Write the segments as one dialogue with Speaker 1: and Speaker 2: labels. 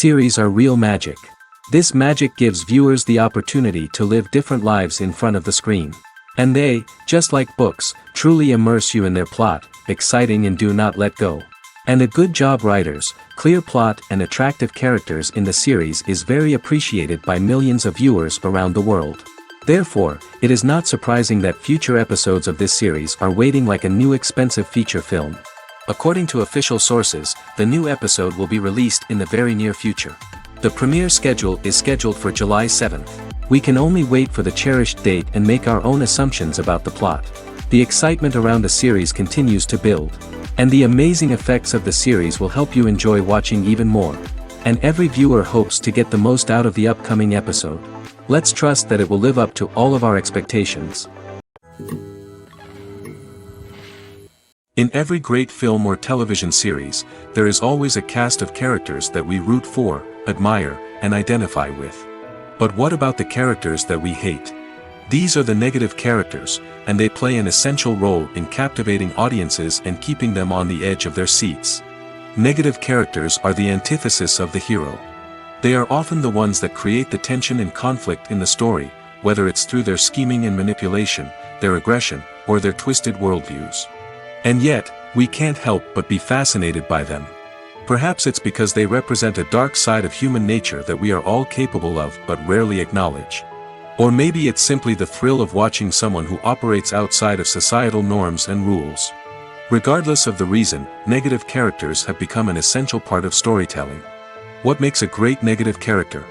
Speaker 1: Series are real magic. This magic gives viewers the opportunity to live different lives in front of the screen. And they, just like books, truly immerse you in their plot, exciting and do not let go. And a good job writers, clear plot and attractive characters in the series is very appreciated by millions of viewers around the world. Therefore, it is not surprising that future episodes of this series are waiting like a new expensive feature film. According to official sources, the new episode will be released in the very near future. The premiere schedule is scheduled for July 7th. We can only wait for the cherished date and make our own assumptions about the plot. The excitement around the series continues to build. And the amazing effects of the series will help you enjoy watching even more. And every viewer hopes to get the most out of the upcoming episode. Let's trust that it will live up to all of our expectations.
Speaker 2: In every great film or television series, there is always a cast of characters that we root for, admire, and identify with. But what about the characters that we hate? These are the negative characters, and they play an essential role in captivating audiences and keeping them on the edge of their seats. Negative characters are the antithesis of the hero. They are often the ones that create the tension and conflict in the story, whether it's through their scheming and manipulation, their aggression, or their twisted worldviews. And yet, we can't help but be fascinated by them. Perhaps it's because they represent a dark side of human nature that we are all capable of but rarely acknowledge. Or maybe it's simply the thrill of watching someone who operates outside of societal norms and rules. Regardless of the reason, negative characters have become an essential part of storytelling. What makes a great negative character?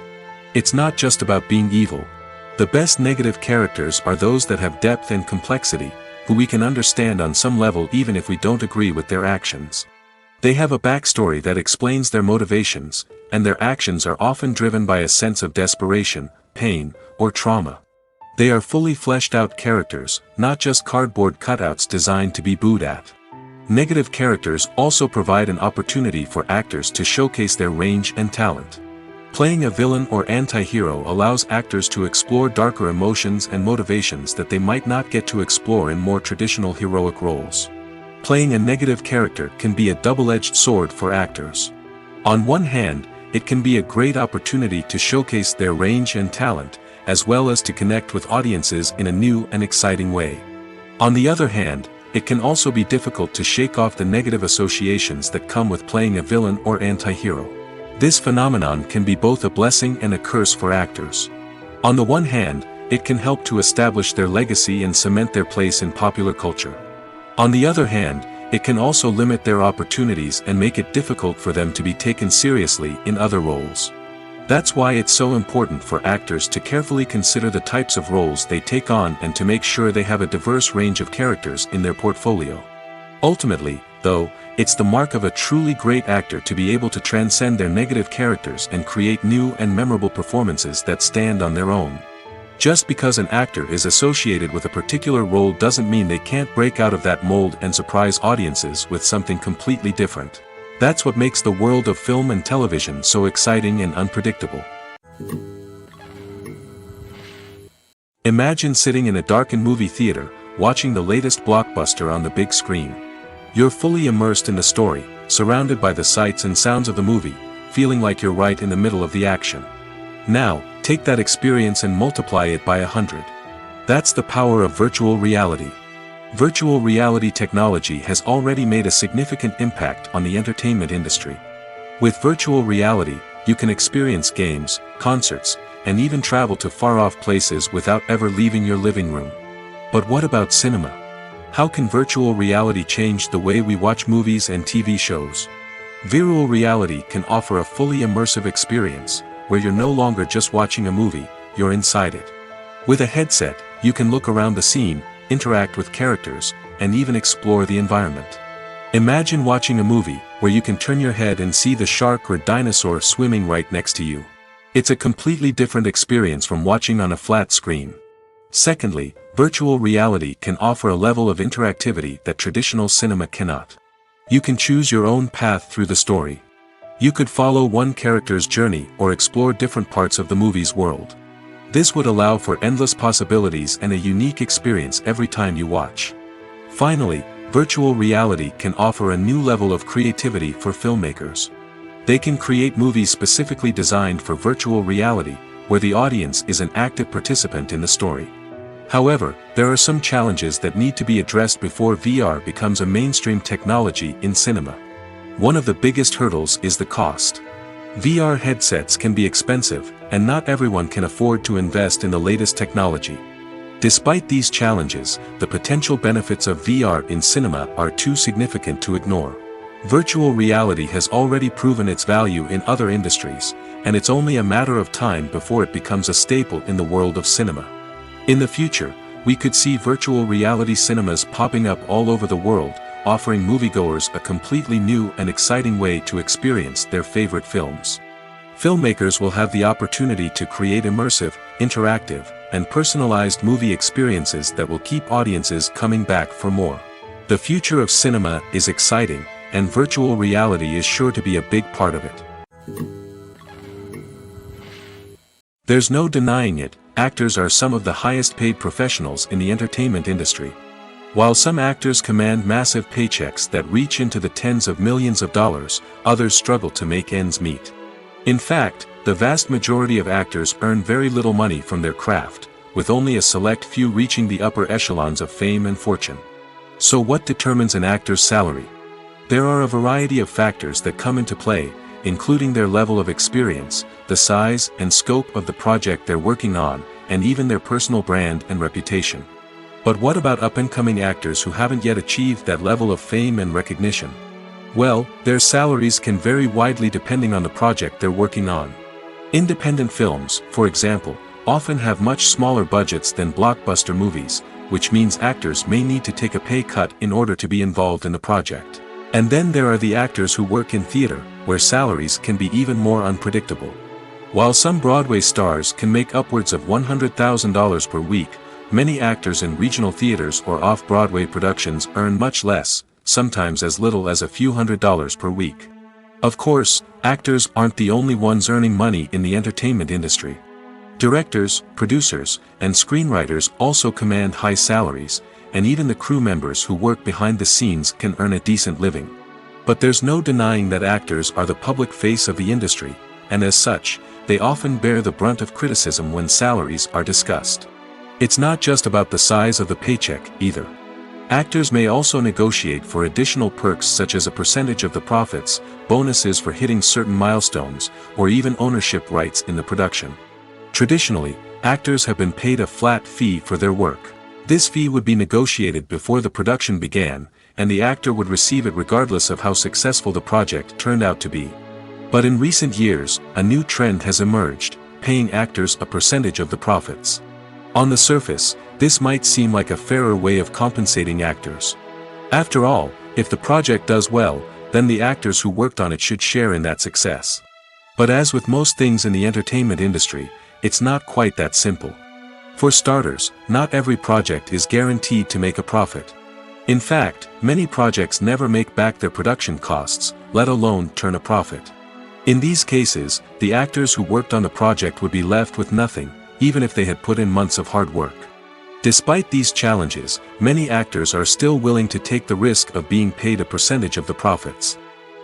Speaker 2: It's not just about being evil. The best negative characters are those that have depth and complexity, who we can understand on some level even if we don't agree with their actions. They have a backstory that explains their motivations, and their actions are often driven by a sense of desperation, pain, or trauma. They are fully fleshed out characters, not just cardboard cutouts designed to be booed at. Negative characters also provide an opportunity for actors to showcase their range and talent. Playing a villain or anti-hero allows actors to explore darker emotions and motivations that they might not get to explore in more traditional heroic roles. Playing a negative character can be a double-edged sword for actors. On one hand, it can be a great opportunity to showcase their range and talent, as well as to connect with audiences in a new and exciting way. On the other hand, it can also be difficult to shake off the negative associations that come with playing a villain or anti-hero. This phenomenon can be both a blessing and a curse for actors. On the one hand, it can help to establish their legacy and cement their place in popular culture. On the other hand, it can also limit their opportunities and make it difficult for them to be taken seriously in other roles. That's why it's so important for actors to carefully consider the types of roles they take on and to make sure they have a diverse range of characters in their portfolio. Ultimately, though, it's the mark of a truly great actor to be able to transcend their negative characters and create new and memorable performances that stand on their own. Just because an actor is associated with a particular role doesn't mean they can't break out of that mold and surprise audiences with something completely different. That's what makes the world of film and television so exciting and unpredictable. Imagine sitting in a darkened movie theater, watching the latest blockbuster on the big screen. You're fully immersed in the story, surrounded by the sights and sounds of the movie, feeling like you're right in the middle of the action. Now, take that experience and multiply it by 100. That's the power of virtual reality. Virtual reality technology has already made a significant impact on the entertainment industry. With virtual reality, you can experience games, concerts, and even travel to far-off places without ever leaving your living room. But what about cinema? How can virtual reality change the way we watch movies and TV shows? Virtual reality can offer a fully immersive experience, where you're no longer just watching a movie, you're inside it. With a headset, you can look around the scene, interact with characters, and even explore the environment. Imagine watching a movie, where you can turn your head and see the shark or dinosaur swimming right next to you. It's a completely different experience from watching on a flat screen. Secondly, virtual reality can offer a level of interactivity that traditional cinema cannot. You can choose your own path through the story. You could follow one character's journey or explore different parts of the movie's world. This would allow for endless possibilities and a unique experience every time you watch. Finally, virtual reality can offer a new level of creativity for filmmakers. They can create movies specifically designed for virtual reality, where the audience is an active participant in the story. However, there are some challenges that need to be addressed before VR becomes a mainstream technology in cinema. One of the biggest hurdles is the cost. VR headsets can be expensive, and not everyone can afford to invest in the latest technology. Despite these challenges, the potential benefits of VR in cinema are too significant to ignore. Virtual reality has already proven its value in other industries, and it's only a matter of time before it becomes a staple in the world of cinema. In the future, we could see virtual reality cinemas popping up all over the world, offering moviegoers a completely new and exciting way to experience their favorite films. Filmmakers will have the opportunity to create immersive, interactive, and personalized movie experiences that will keep audiences coming back for more. The future of cinema is exciting, and virtual reality is sure to be a big part of it. There's no denying it, actors are some of the highest paid professionals in the entertainment industry. While some actors command massive paychecks that reach into the tens of millions of dollars, others struggle to make ends meet. In fact, the vast majority of actors earn very little money from their craft, with only a select few reaching the upper echelons of fame and fortune. So what determines an actor's salary? There are a variety of factors that come into play, including their level of experience, the size and scope of the project they're working on, and even their personal brand and reputation. But what about up-and-coming actors who haven't yet achieved that level of fame and recognition? Well, their salaries can vary widely depending on the project they're working on. Independent films, for example, often have much smaller budgets than blockbuster movies, which means actors may need to take a pay cut in order to be involved in the project. And then there are the actors who work in theater, where salaries can be even more unpredictable. While some Broadway stars can make upwards of $100,000 per week, many actors in regional theaters or off-Broadway productions earn much less, sometimes as little as a few $100s per week. Of course, actors aren't the only ones earning money in the entertainment industry. Directors, producers, and screenwriters also command high salaries, and even the crew members who work behind the scenes can earn a decent living. But there's no denying that actors are the public face of the industry, and as such, they often bear the brunt of criticism when salaries are discussed. It's not just about the size of the paycheck, either. Actors may also negotiate for additional perks such as a percentage of the profits, bonuses for hitting certain milestones, or even ownership rights in the production. Traditionally, actors have been paid a flat fee for their work. This fee would be negotiated before the production began, and the actor would receive it regardless of how successful the project turned out to be. But in recent years, a new trend has emerged, paying actors a percentage of the profits. On the surface, this might seem like a fairer way of compensating actors. After all, if the project does well, then the actors who worked on it should share in that success. But as with most things in the entertainment industry, it's not quite that simple. For starters, not every project is guaranteed to make a profit. In fact, many projects never make back their production costs, let alone turn a profit. In these cases, the actors who worked on the project would be left with nothing, even if they had put in months of hard work. Despite these challenges, many actors are still willing to take the risk of being paid a percentage of the profits.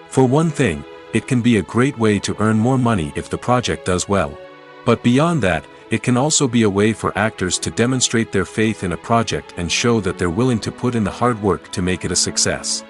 Speaker 2: For one thing, it can be a great way to earn more money if the project does well. But beyond that, it can also be a way for actors to demonstrate their faith in a project and show that they're willing to put in the hard work to make it a success.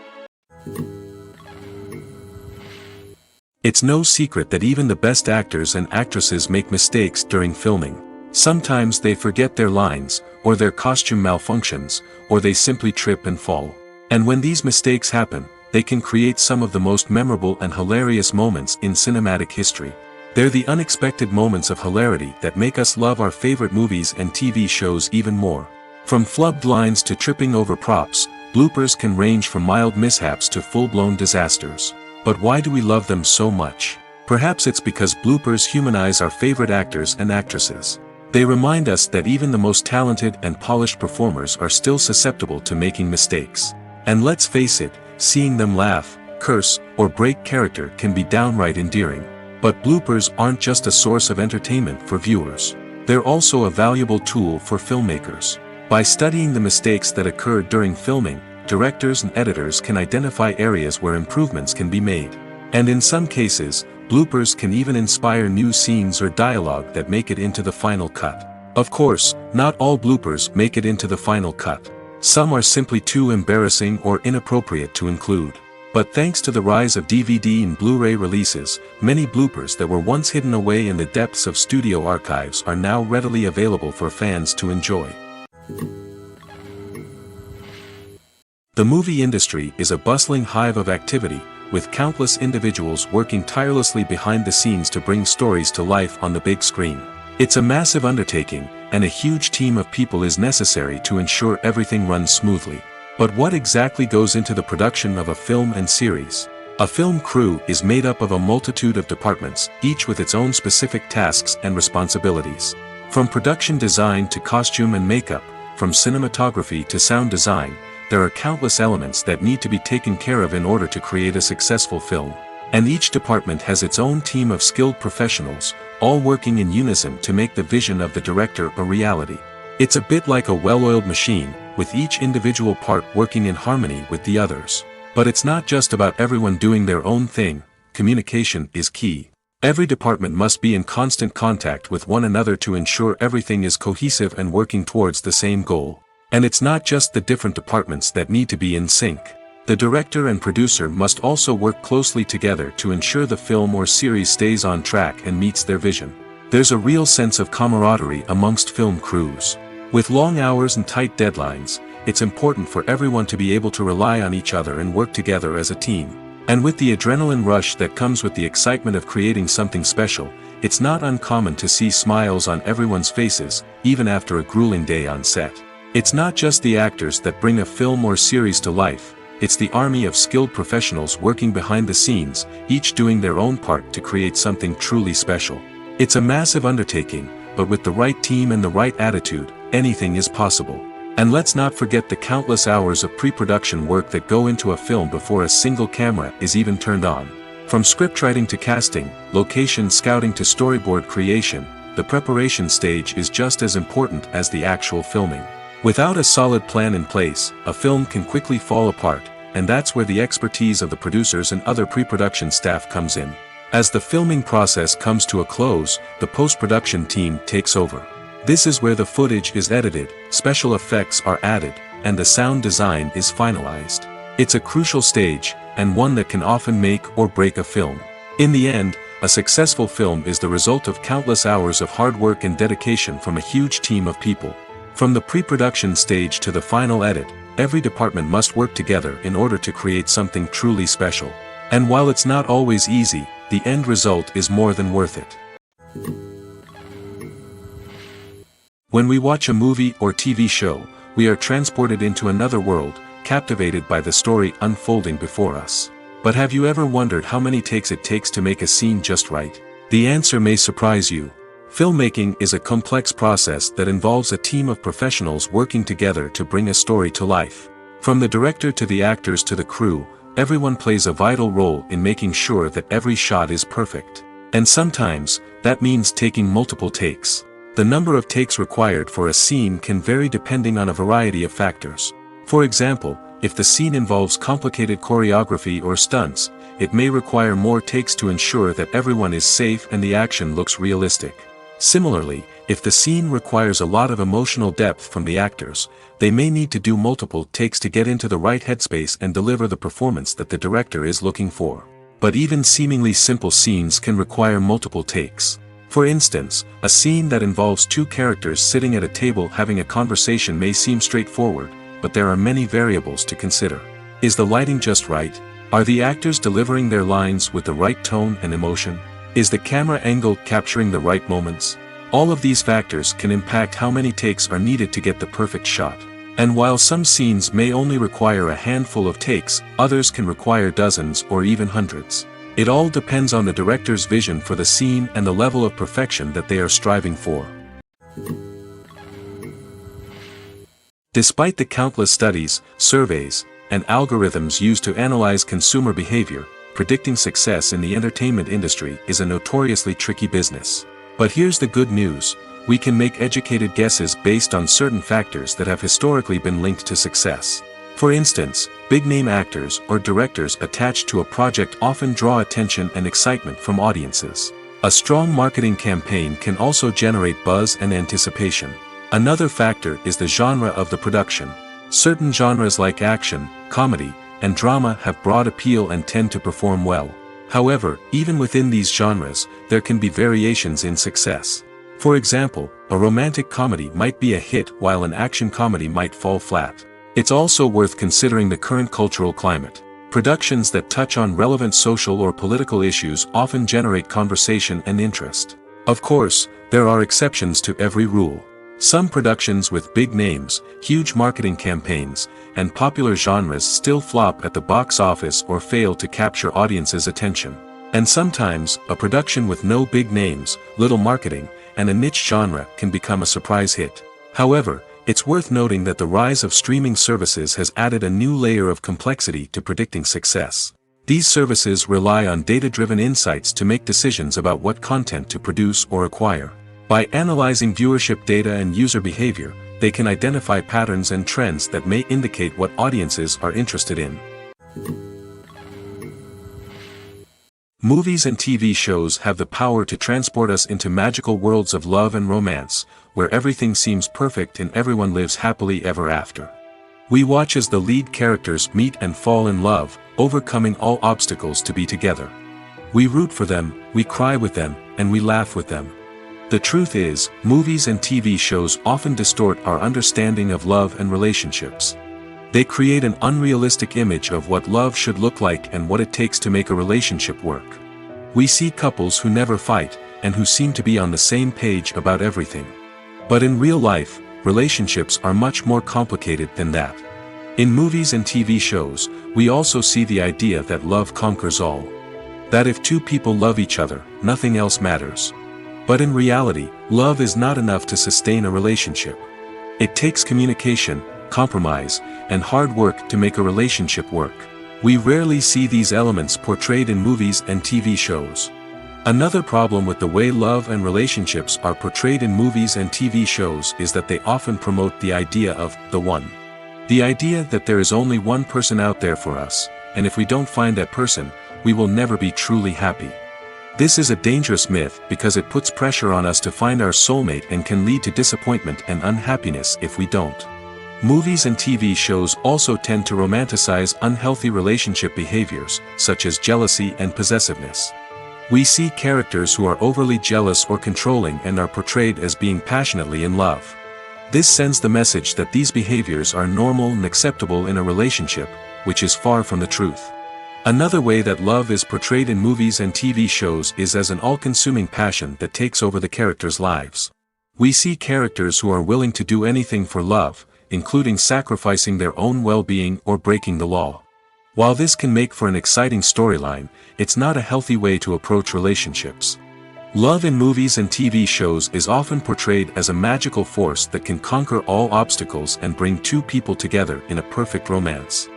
Speaker 2: It's no secret that even the best actors and actresses make mistakes during filming. Sometimes they forget their lines, or their costume malfunctions, or they simply trip and fall. And when these mistakes happen, they can create some of the most memorable and hilarious moments in cinematic history. They're the unexpected moments of hilarity that make us love our favorite movies and TV shows even more. From flubbed lines to tripping over props, bloopers can range from mild mishaps to full-blown disasters. But why do we love them so much? Perhaps it's because bloopers humanize our favorite actors and actresses. They remind us that even the most talented and polished performers are still susceptible to making mistakes. And let's face it, seeing them laugh, curse, or break character can be downright endearing. But bloopers aren't just a source of entertainment for viewers. They're also a valuable tool for filmmakers. By studying the mistakes that occurred during filming, directors and editors can identify areas where improvements can be made. And in some cases, bloopers can even inspire new scenes or dialogue that make it into the final cut. Of course, not all bloopers make it into the final cut. Some are simply too embarrassing or inappropriate to include. But thanks to the rise of DVD and Blu-ray releases, many bloopers that were once hidden away in the depths of studio archives are now readily available for fans to enjoy. The movie industry is a bustling hive of activity, with countless individuals working tirelessly behind the scenes to bring stories to life on the big screen. It's a massive undertaking, and a huge team of people is necessary to ensure everything runs smoothly. But what exactly goes into the production of a film and series? A film crew is made up of a multitude of departments, each with its own specific tasks and responsibilities. From production design to costume and makeup, from cinematography to sound design, there are countless elements that need to be taken care of in order to create a successful film. And each department has its own team of skilled professionals, all working in unison to make the vision of the director a reality. It's a bit like a well-oiled machine, with each individual part working in harmony with the others. But it's not just about everyone doing their own thing. Communication is key. Every department must be in constant contact with one another to ensure everything is cohesive and working towards the same goal. And it's not just the different departments that need to be in sync. The director and producer must also work closely together to ensure the film or series stays on track and meets their vision. There's a real sense of camaraderie amongst film crews. With long hours and tight deadlines, it's important for everyone to be able to rely on each other and work together as a team. And with the adrenaline rush that comes with the excitement of creating something special, it's not uncommon to see smiles on everyone's faces, even after a grueling day on set. It's not just the actors that bring a film or series to life, it's the army of skilled professionals working behind the scenes, each doing their own part to create something truly special. It's a massive undertaking, but with the right team and the right attitude, anything is possible. And let's not forget the countless hours of pre-production work that go into a film before a single camera is even turned on. From scriptwriting to casting, location scouting to storyboard creation, the preparation stage is just as important as the actual filming. Without a solid plan in place, a film can quickly fall apart, and that's where the expertise of the producers and other pre-production staff comes in. As the filming process comes to a close, the post-production team takes over. This is where the footage is edited, special effects are added, and the sound design is finalized. It's a crucial stage, and one that can often make or break a film. In the end, a successful film is the result of countless hours of hard work and dedication from a huge team of people. From the pre-production stage to the final edit, every department must work together in order to create something truly special. And while it's not always easy, the end result is more than worth it. When we watch a movie or TV show, we are transported into another world, captivated by the story unfolding before us. But have you ever wondered how many takes it takes to make a scene just right? The answer may surprise you. Filmmaking is a complex process that involves a team of professionals working together to bring a story to life. From the director to the actors to the crew, everyone plays a vital role in making sure that every shot is perfect. And sometimes, that means taking multiple takes. The number of takes required for a scene can vary depending on a variety of factors. For example, if the scene involves complicated choreography or stunts, it may require more takes to ensure that everyone is safe and the action looks realistic. Similarly, if the scene requires a lot of emotional depth from the actors, they may need to do multiple takes to get into the right headspace and deliver the performance that the director is looking for. But even seemingly simple scenes can require multiple takes. For instance, a scene that involves two characters sitting at a table having a conversation may seem straightforward, but there are many variables to consider. Is the lighting just right? Are the actors delivering their lines with the right tone and emotion? Is the camera angle capturing the right moments? All of these factors can impact how many takes are needed to get the perfect shot. And while some scenes may only require a handful of takes, others can require dozens or even hundreds. It all depends on the director's vision for the scene and the level of perfection that they are striving for. Despite the countless studies, surveys, and algorithms used to analyze consumer behavior, predicting success in the entertainment industry is a notoriously tricky business. But here's the good news: we can make educated guesses based on certain factors that have historically been linked to success. For instance, big-name actors or directors attached to a project often draw attention and excitement from audiences. A strong marketing campaign can also generate buzz and anticipation. Another factor is the genre of the production. Certain genres like action, comedy, and drama have broad appeal and tend to perform well. However, even within these genres, there can be variations in success. For example, a romantic comedy might be a hit while an action comedy might fall flat. It's also worth considering the current cultural climate. Productions that touch on relevant social or political issues often generate conversation and interest. Of course, there are exceptions to every rule. Some productions with big names, huge marketing campaigns, and popular genres still flop at the box office or fail to capture audiences' attention. And sometimes, a production with no big names, little marketing, and a niche genre can become a surprise hit. However, it's worth noting that the rise of streaming services has added a new layer of complexity to predicting success. These services rely on data-driven insights to make decisions about what content to produce or acquire. By analyzing viewership data and user behavior, they can identify patterns and trends that may indicate what audiences are interested in. Movies and TV shows have the power to transport us into magical worlds of love and romance, where everything seems perfect and everyone lives happily ever after. We watch as the lead characters meet and fall in love, overcoming all obstacles to be together. We root for them, we cry with them, and we laugh with them. The truth is, movies and TV shows often distort our understanding of love and relationships. They create an unrealistic image of what love should look like and what it takes to make a relationship work. We see couples who never fight, and who seem to be on the same page about everything. But in real life, relationships are much more complicated than that. In movies and TV shows, we also see the idea that love conquers all. That if two people love each other, nothing else matters. But in reality, love is not enough to sustain a relationship. It takes communication, compromise, and hard work to make a relationship work. We rarely see these elements portrayed in movies and TV shows. Another problem with the way love and relationships are portrayed in movies and TV shows is that they often promote the idea of the one. The idea that there is only one person out there for us, and if we don't find that person, we will never be truly happy. This is a dangerous myth because it puts pressure on us to find our soulmate and can lead to disappointment and unhappiness if we don't. Movies and TV shows also tend to romanticize unhealthy relationship behaviors, such as jealousy and possessiveness. We see characters who are overly jealous or controlling and are portrayed as being passionately in love. This sends the message that these behaviors are normal and acceptable in a relationship, which is far from the truth. Another way that love is portrayed in movies and TV shows is as an all-consuming passion that takes over the characters' lives. We see characters who are willing to do anything for love, including sacrificing their own well-being or breaking the law. While this can make for an exciting storyline, it's not a healthy way to approach relationships. Love in movies and TV shows is often portrayed as a magical force that can conquer all obstacles and bring two people together in a perfect romance.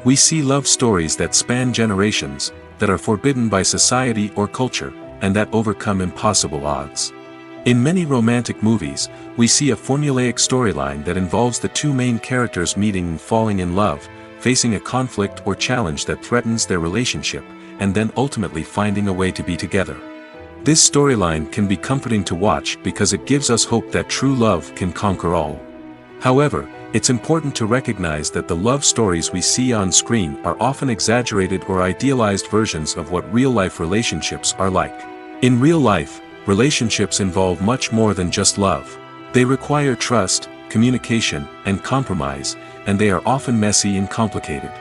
Speaker 2: We see love stories that span generations, that are forbidden by society or culture, and that overcome impossible odds. In many romantic movies, we see a formulaic storyline that involves the two main characters meeting and falling in love, facing a conflict or challenge that threatens their relationship, and then ultimately finding a way to be together. This storyline can be comforting to watch because it gives us hope that true love can conquer all. However, it's important to recognize that the love stories we see on screen are often exaggerated or idealized versions of what real-life relationships are like. In real life, relationships involve much more than just love. They require trust, communication, and compromise, and they are often messy and complicated.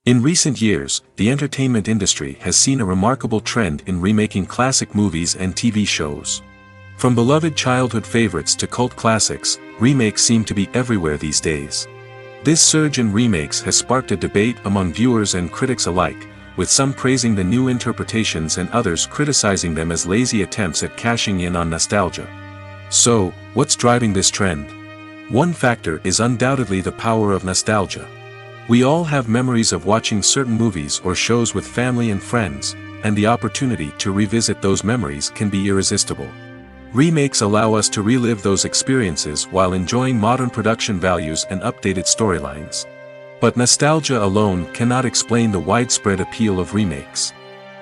Speaker 2: In recent years, the entertainment industry has seen a remarkable trend in remaking classic movies and TV shows. From beloved childhood favorites to cult classics, remakes seem to be everywhere these days. This surge in remakes has sparked a debate among viewers and critics alike, with some praising the new interpretations and others criticizing them as lazy attempts at cashing in on nostalgia. So, what's driving this trend? One factor is undoubtedly the power of nostalgia. We all have memories of watching certain movies or shows with family and friends, and the opportunity to revisit those memories can be irresistible. Remakes allow us to relive those experiences while enjoying modern production values and updated storylines. But nostalgia alone cannot explain the widespread appeal of remakes.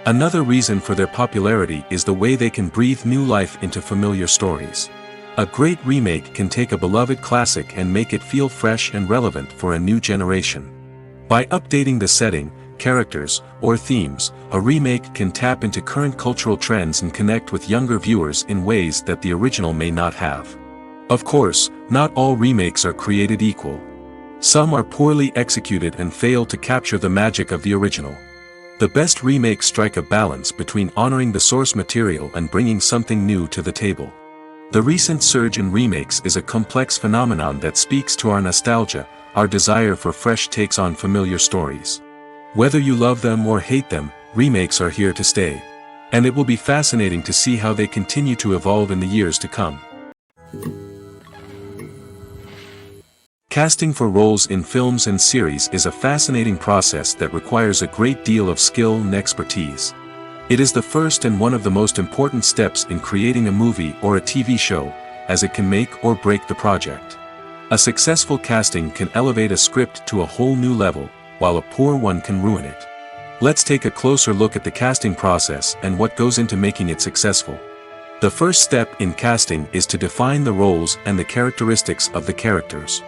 Speaker 2: Another reason for their popularity is the way they can breathe new life into familiar stories. A great remake can take a beloved classic and make it feel fresh and relevant for a new generation. By updating the setting, characters, or themes, a remake can tap into current cultural trends and connect with younger viewers in ways that the original may not have. Of course, not all remakes are created equal. Some are poorly executed and fail to capture the magic of the original. The best remakes strike a balance between honoring the source material and bringing something new to the table. The recent surge in remakes is a complex phenomenon that speaks to our nostalgia, our desire for fresh takes on familiar stories. Whether you love them or hate them, remakes are here to stay. And it will be fascinating to see how they continue to evolve in the years to come. Casting for roles in films and series is a fascinating process that requires a great deal of skill and expertise. It is the first and one of the most important steps in creating a movie or a TV show, as it can make or break the project. A successful casting can elevate a script to a whole new level, while a poor one can ruin it. Let's take a closer look at the casting process and what goes into making it successful. The first step in casting is to define the roles and the characteristics of the characters.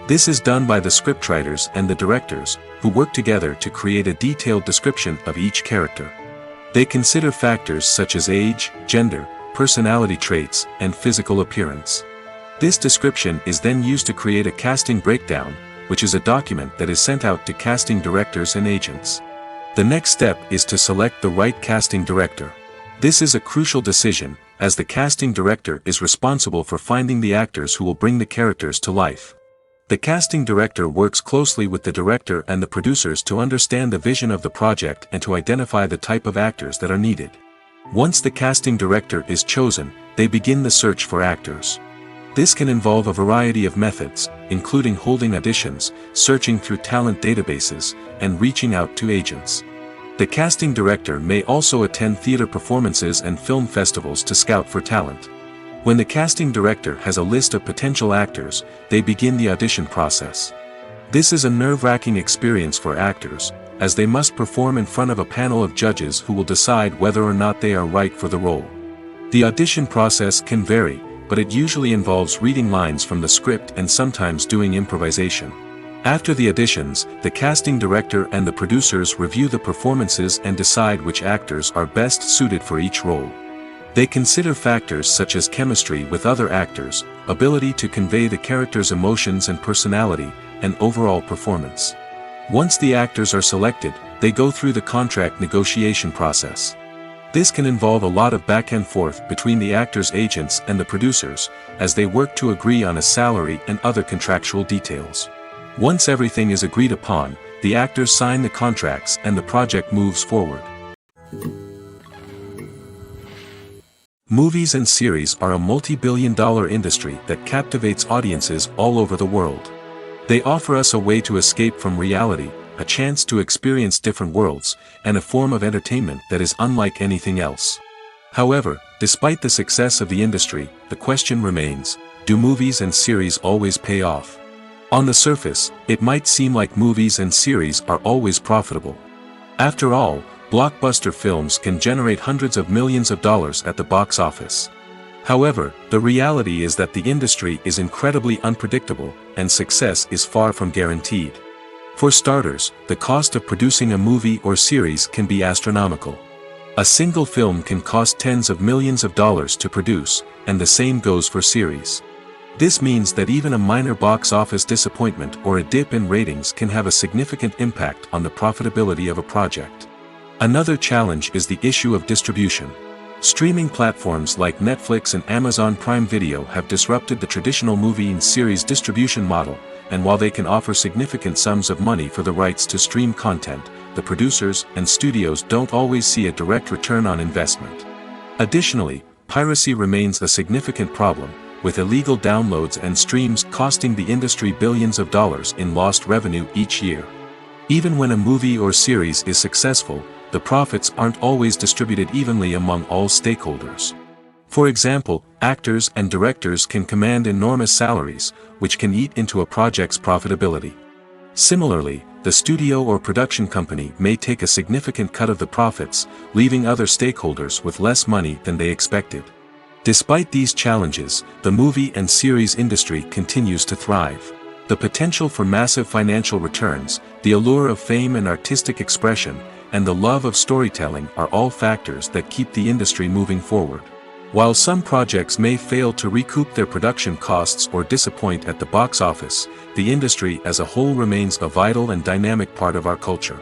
Speaker 2: This is done by the scriptwriters and the directors, who work together to create a detailed description of each character. They consider factors such as age, gender, personality traits, and physical appearance. This description is then used to create a casting breakdown, which is a document that is sent out to casting directors and agents. The next step is to select the right casting director. This is a crucial decision, as the casting director is responsible for finding the actors who will bring the characters to life. The casting director works closely with the director and the producers to understand the vision of the project and to identify the type of actors that are needed. Once the casting director is chosen, they begin the search for actors. This can involve a variety of methods, including holding auditions, searching through talent databases, and reaching out to agents. The casting director may also attend theater performances and film festivals to scout for talent. When the casting director has a list of potential actors, they begin the audition process. This is a nerve-wracking experience for actors, as they must perform in front of a panel of judges who will decide whether or not they are right for the role. The audition process can vary, but it usually involves reading lines from the script and sometimes doing improvisation. After the auditions, the casting director and the producers review the performances and decide which actors are best suited for each role. They consider factors such as chemistry with other actors, ability to convey the character's emotions and personality, and overall performance. Once the actors are selected, they go through the contract negotiation process. This can involve a lot of back and forth between the actors' agents and the producers, as they work to agree on a salary and other contractual details. Once everything is agreed upon, the actors sign the contracts and the project moves forward. Movies and series are a multi-billion-dollar industry that captivates audiences all over the world. They offer us a way to escape from reality, a chance to experience different worlds, and a form of entertainment that is unlike anything else. However, despite the success of the industry, the question remains, do movies and series always pay off? On the surface, it might seem like movies and series are always profitable. After all, blockbuster films can generate hundreds of millions of dollars at the box office. However, the reality is that the industry is incredibly unpredictable, and success is far from guaranteed. For starters, the cost of producing a movie or series can be astronomical. A single film can cost tens of millions of dollars to produce, and the same goes for series. This means that even a minor box office disappointment or a dip in ratings can have a significant impact on the profitability of a project. Another challenge is the issue of distribution. Streaming platforms like Netflix and Amazon Prime Video have disrupted the traditional movie and series distribution model, and while they can offer significant sums of money for the rights to stream content, the producers and studios don't always see a direct return on investment. Additionally, piracy remains a significant problem, with illegal downloads and streams costing the industry billions of dollars in lost revenue each year. Even when a movie or series is successful, the profits aren't always distributed evenly among all stakeholders. For example, actors and directors can command enormous salaries, which can eat into a project's profitability. Similarly, the studio or production company may take a significant cut of the profits, leaving other stakeholders with less money than they expected. Despite these challenges, the movie and series industry continues to thrive. The potential for massive financial returns, the allure of fame and artistic expression, and the love of storytelling are all factors that keep the industry moving forward. While some projects may fail to recoup their production costs or disappoint at the box office, the industry as a whole remains a vital and dynamic part of our culture.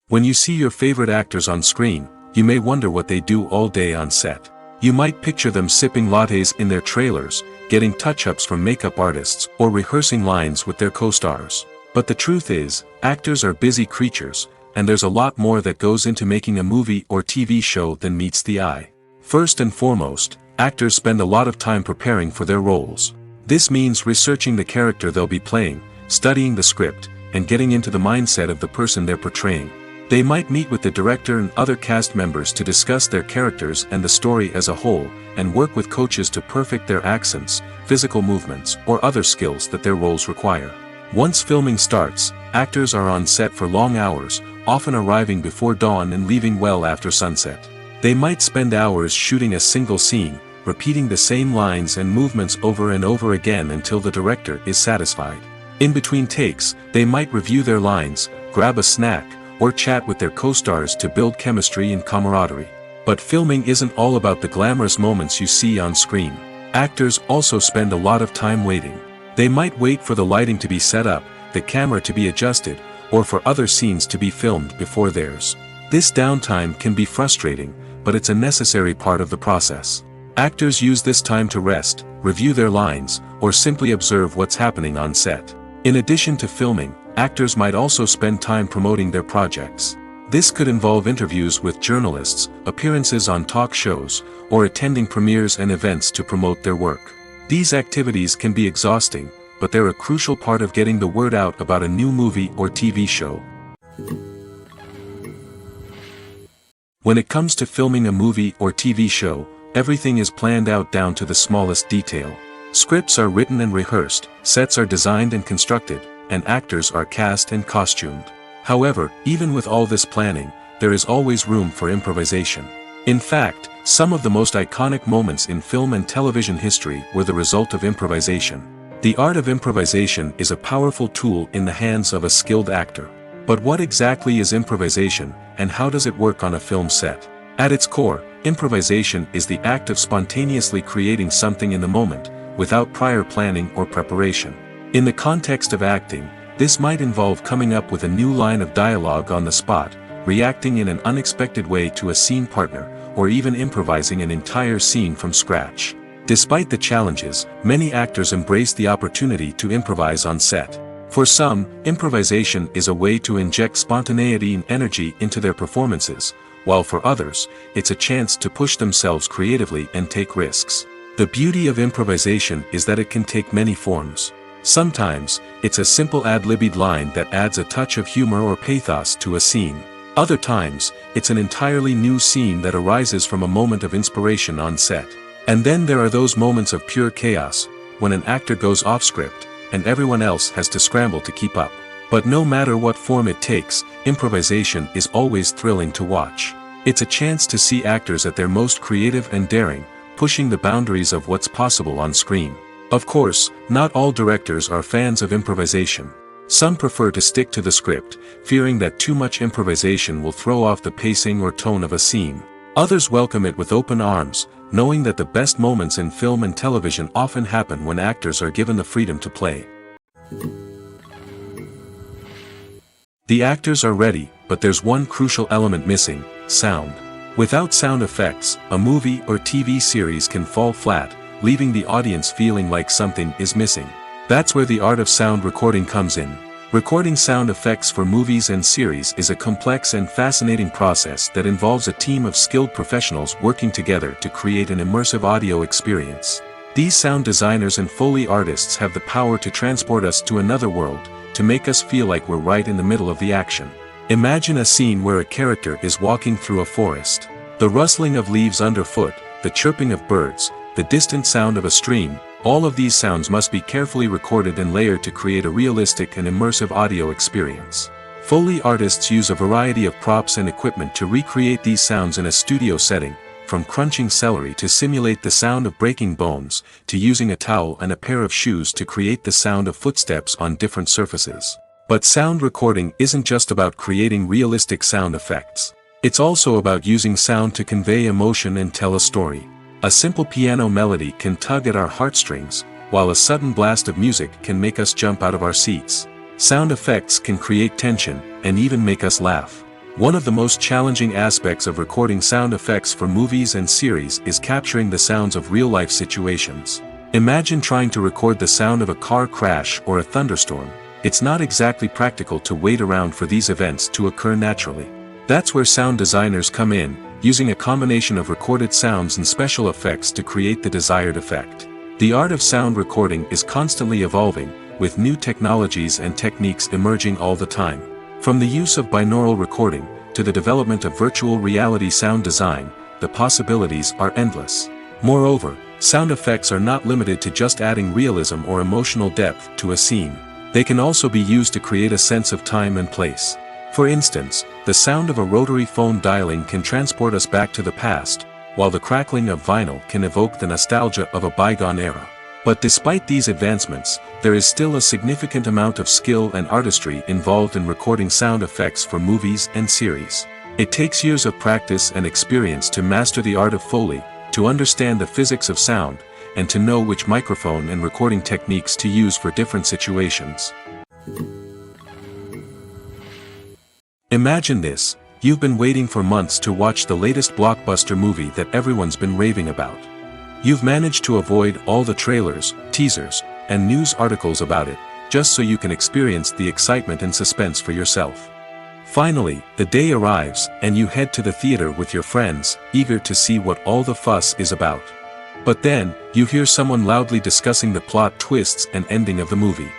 Speaker 2: When you see your favorite actors on screen, you may wonder what they do all day on set. You might picture them sipping lattes in their trailers, getting touch-ups from makeup artists, or rehearsing lines with their co-stars. But the truth is, actors are busy creatures, and there's a lot more that goes into making a movie or TV show than meets the eye. First and foremost, actors spend a lot of time preparing for their roles. This means researching the character they'll be playing, studying the script, and getting into the mindset of the person they're portraying. They might meet with the director and other cast members to discuss their characters and the story as a whole, and work with coaches to perfect their accents, physical movements, or other skills that their roles require. Once filming starts, actors are on set for long hours, often arriving before dawn and leaving well after sunset. They might spend hours shooting a single scene, repeating the same lines and movements over and over again until the director is satisfied. In between takes, they might review their lines, grab a snack, or chat with their co-stars to build chemistry and camaraderie. But filming isn't all about the glamorous moments you see on screen. Actors also spend a lot of time waiting. They might wait for the lighting to be set up, the camera to be adjusted, or for other scenes to be filmed before theirs. This downtime can be frustrating, but it's a necessary part of the process. Actors use this time to rest, review their lines, or simply observe what's happening on set. In addition to filming, actors might also spend time promoting their projects. This could involve interviews with journalists, appearances on talk shows, or attending premieres and events to promote their work. These activities can be exhausting, but they're a crucial part of getting the word out about a new movie or TV show. When it comes to filming a movie or TV show, everything is planned out down to the smallest detail. Scripts are written and rehearsed, sets are designed and constructed, and actors are cast and costumed. However, even with all this planning, there is always room for improvisation. In fact, some of the most iconic moments in film and television history were the result of improvisation. The art of improvisation is a powerful tool in the hands of a skilled actor. But what exactly is improvisation, and how does it work on a film set? At its core, improvisation is the act of spontaneously creating something in the moment, without prior planning or preparation. In the context of acting, this might involve coming up with a new line of dialogue on the spot, reacting in an unexpected way to a scene partner, or even improvising an entire scene from scratch. Despite the challenges, many actors embrace the opportunity to improvise on set. For some, improvisation is a way to inject spontaneity and energy into their performances, while for others, it's a chance to push themselves creatively and take risks. The beauty of improvisation is that it can take many forms. Sometimes, it's a simple ad-libbed line that adds a touch of humor or pathos to a scene. Other times, it's an entirely new scene that arises from a moment of inspiration on set. And then there are those moments of pure chaos, when an actor goes off script, and everyone else has to scramble to keep up. But no matter what form it takes, improvisation is always thrilling to watch. It's a chance to see actors at their most creative and daring, pushing the boundaries of what's possible on screen. Of course, not all directors are fans of improvisation. Some prefer to stick to the script, fearing that too much improvisation will throw off the pacing or tone of a scene. Others welcome it with open arms, knowing that the best moments in film and television often happen when actors are given the freedom to play. The actors are ready, but there's one crucial element missing: sound. Without sound effects, a movie or TV series can fall flat, leaving the audience feeling like something is missing. That's where the art of sound recording comes in. Recording sound effects for movies and series is a complex and fascinating process that involves a team of skilled professionals working together to create an immersive audio experience. These sound designers and Foley artists have the power to transport us to another world, to make us feel like we're right in the middle of the action. Imagine a scene where a character is walking through a forest. The rustling of leaves underfoot, the chirping of birds, the distant sound of a stream, all of these sounds must be carefully recorded and layered to create a realistic and immersive audio experience. Foley artists use a variety of props and equipment to recreate these sounds in a studio setting, from crunching celery to simulate the sound of breaking bones, to using a towel and a pair of shoes to create the sound of footsteps on different surfaces. But sound recording isn't just about creating realistic sound effects. It's also about using sound to convey emotion and tell a story. A simple piano melody can tug at our heartstrings, while a sudden blast of music can make us jump out of our seats. Sound effects can create tension, and even make us laugh. One of the most challenging aspects of recording sound effects for movies and series is capturing the sounds of real-life situations. Imagine trying to record the sound of a car crash or a thunderstorm. It's not exactly practical to wait around for these events to occur naturally. That's where sound designers come in, using a combination of recorded sounds and special effects to create the desired effect. The art of sound recording is constantly evolving, with new technologies and techniques emerging all the time. From the use of binaural recording, to the development of virtual reality sound design, the possibilities are endless. Moreover, sound effects are not limited to just adding realism or emotional depth to a scene. They can also be used to create a sense of time and place. For instance, the sound of a rotary phone dialing can transport us back to the past, while the crackling of vinyl can evoke the nostalgia of a bygone era. But despite these advancements, there is still a significant amount of skill and artistry involved in recording sound effects for movies and series. It takes years of practice and experience to master the art of Foley, to understand the physics of sound, and to know which microphone and recording techniques to use for different situations. Imagine this: you've been waiting for months to watch the latest blockbuster movie that everyone's been raving about. You've managed to avoid all the trailers, teasers, and news articles about it, just so you can experience the excitement and suspense for yourself. Finally, the day arrives, and you head to the theater with your friends, eager to see what all the fuss is about. But then, you hear someone loudly discussing the plot twists and ending of the movie.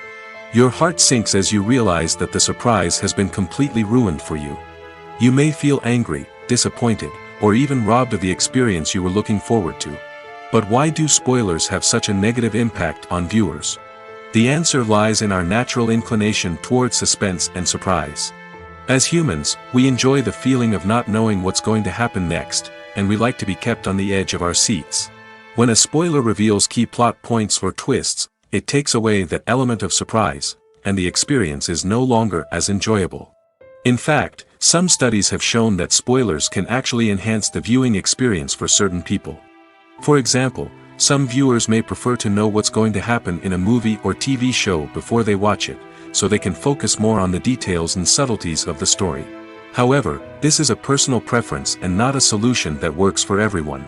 Speaker 2: Your heart sinks as you realize that the surprise has been completely ruined for you. You may feel angry, disappointed, or even robbed of the experience you were looking forward to. But why do spoilers have such a negative impact on viewers? The answer lies in our natural inclination toward suspense and surprise. As humans, we enjoy the feeling of not knowing what's going to happen next, and we like to be kept on the edge of our seats. When a spoiler reveals key plot points or twists, it takes away that element of surprise, and the experience is no longer as enjoyable. In fact, some studies have shown that spoilers can actually enhance the viewing experience for certain people. For example, some viewers may prefer to know what's going to happen in a movie or TV show before they watch it, so they can focus more on the details and subtleties of the story. However, this is a personal preference and not a solution that works for everyone.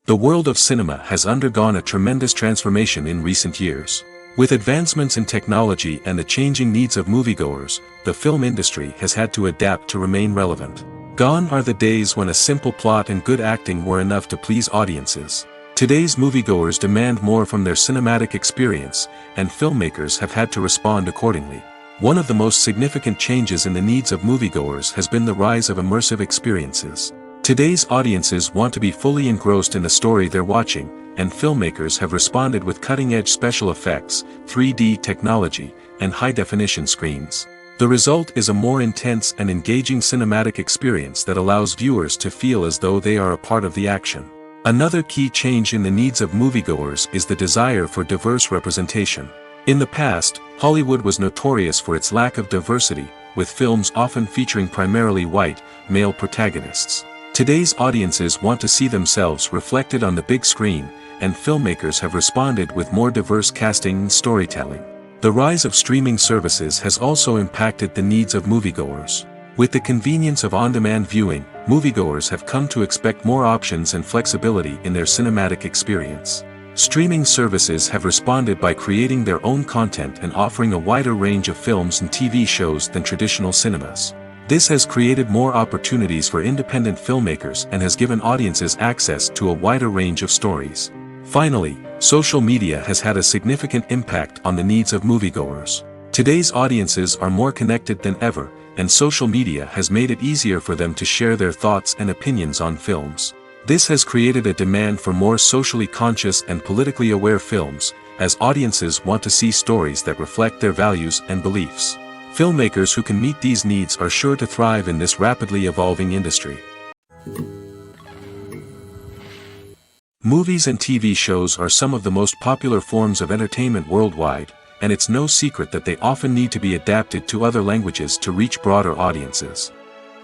Speaker 2: The world of cinema has undergone a tremendous transformation in recent years. With advancements in technology and the changing needs of moviegoers, the film industry has had to adapt to remain relevant. Gone are the days when a simple plot and good acting were enough to please audiences. Today's moviegoers demand more from their cinematic experience, and filmmakers have had to respond accordingly. One of the most significant changes in the needs of moviegoers has been the rise of immersive experiences. Today's audiences want to be fully engrossed in the story they're watching, and filmmakers have responded with cutting-edge special effects, 3D technology, and high-definition screens. The result is a more intense and engaging cinematic experience that allows viewers to feel as though they are a part of the action. Another key change in the needs of moviegoers is the desire for diverse representation. In the past, Hollywood was notorious for its lack of diversity, with films often featuring primarily white, male protagonists. Today's audiences want to see themselves reflected on the big screen, and filmmakers have responded with more diverse casting and storytelling. The rise of streaming services has also impacted the needs of moviegoers. With the convenience of on-demand viewing, moviegoers have come to expect more options and flexibility in their cinematic experience. Streaming services have responded by creating their own content and offering a wider range of films and TV shows than traditional cinemas. This has created more opportunities for independent filmmakers and has given audiences access to a wider range of stories. Finally, social media has had a significant impact on the needs of moviegoers. Today's audiences are more connected than ever, and social media has made it easier for them to share their thoughts and opinions on films. This has created a demand for more socially conscious and politically aware films, as audiences want to see stories that reflect their values and beliefs. Filmmakers who can meet these needs are sure to thrive in this rapidly evolving industry. Movies and TV shows are some of the most popular forms of entertainment worldwide, and it's no secret that they often need to be adapted to other languages to reach broader audiences.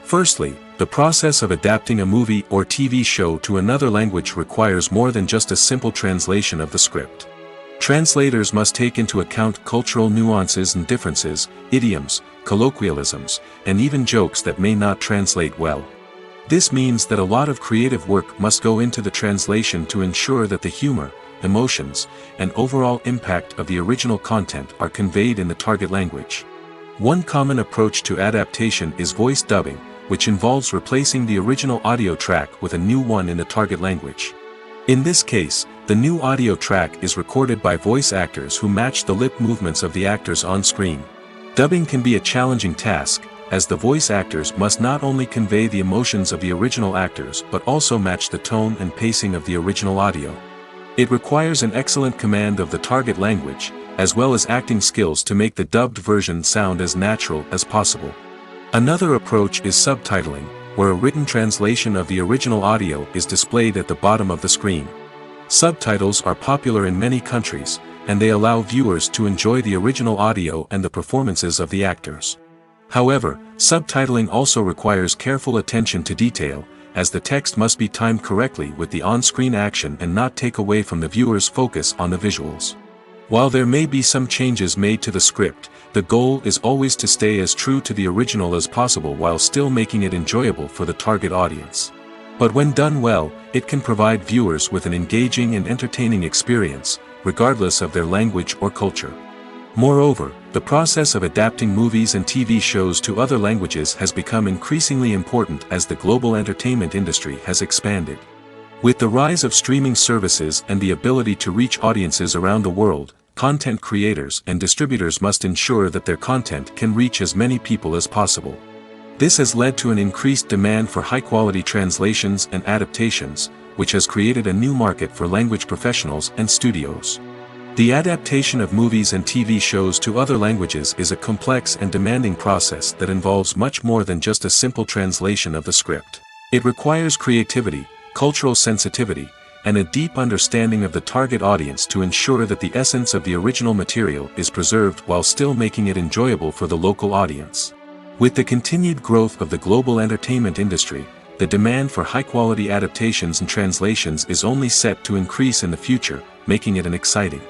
Speaker 2: Firstly, the process of adapting a movie or TV show to another language requires more than just a simple translation of the script. Translators must take into account cultural nuances and differences, idioms, colloquialisms, and even jokes that may not translate well. This means that a lot of creative work must go into the translation to ensure that the humor, emotions, and overall impact of the original content are conveyed in the target language. One common approach to adaptation is voice dubbing, which involves replacing the original audio track with a new one in the target language. In this case, the new audio track is recorded by voice actors who match the lip movements of the actors on screen. Dubbing can be a challenging task, as the voice actors must not only convey the emotions of the original actors but also match the tone and pacing of the original audio. It requires an excellent command of the target language, as well as acting skills to make the dubbed version sound as natural as possible. Another approach is subtitling, where a written translation of the original audio is displayed at the bottom of the screen. Subtitles are popular in many countries, and they allow viewers to enjoy the original audio and the performances of the actors. However, subtitling also requires careful attention to detail, as the text must be timed correctly with the on-screen action and not take away from the viewer's focus on the visuals. While there may be some changes made to the script, the goal is always to stay as true to the original as possible while still making it enjoyable for the target audience. But when done well, it can provide viewers with an engaging and entertaining experience, regardless of their language or culture. Moreover, the process of adapting movies and TV shows to other languages has become increasingly important as the global entertainment industry has expanded. With the rise of streaming services and the ability to reach audiences around the world, content creators and distributors must ensure that their content can reach as many people as possible. This has led to an increased demand for high-quality translations and adaptations, which has created a new market for language professionals and studios. The adaptation of movies and TV shows to other languages is a complex and demanding process that involves much more than just a simple translation of the script. It requires creativity, cultural sensitivity, and a deep understanding of the target audience to ensure that the essence of the original material is preserved while still making it enjoyable for the local audience. With the continued growth of the global entertainment industry, the demand for high-quality adaptations and translations is only set to increase in the future, making it an exciting.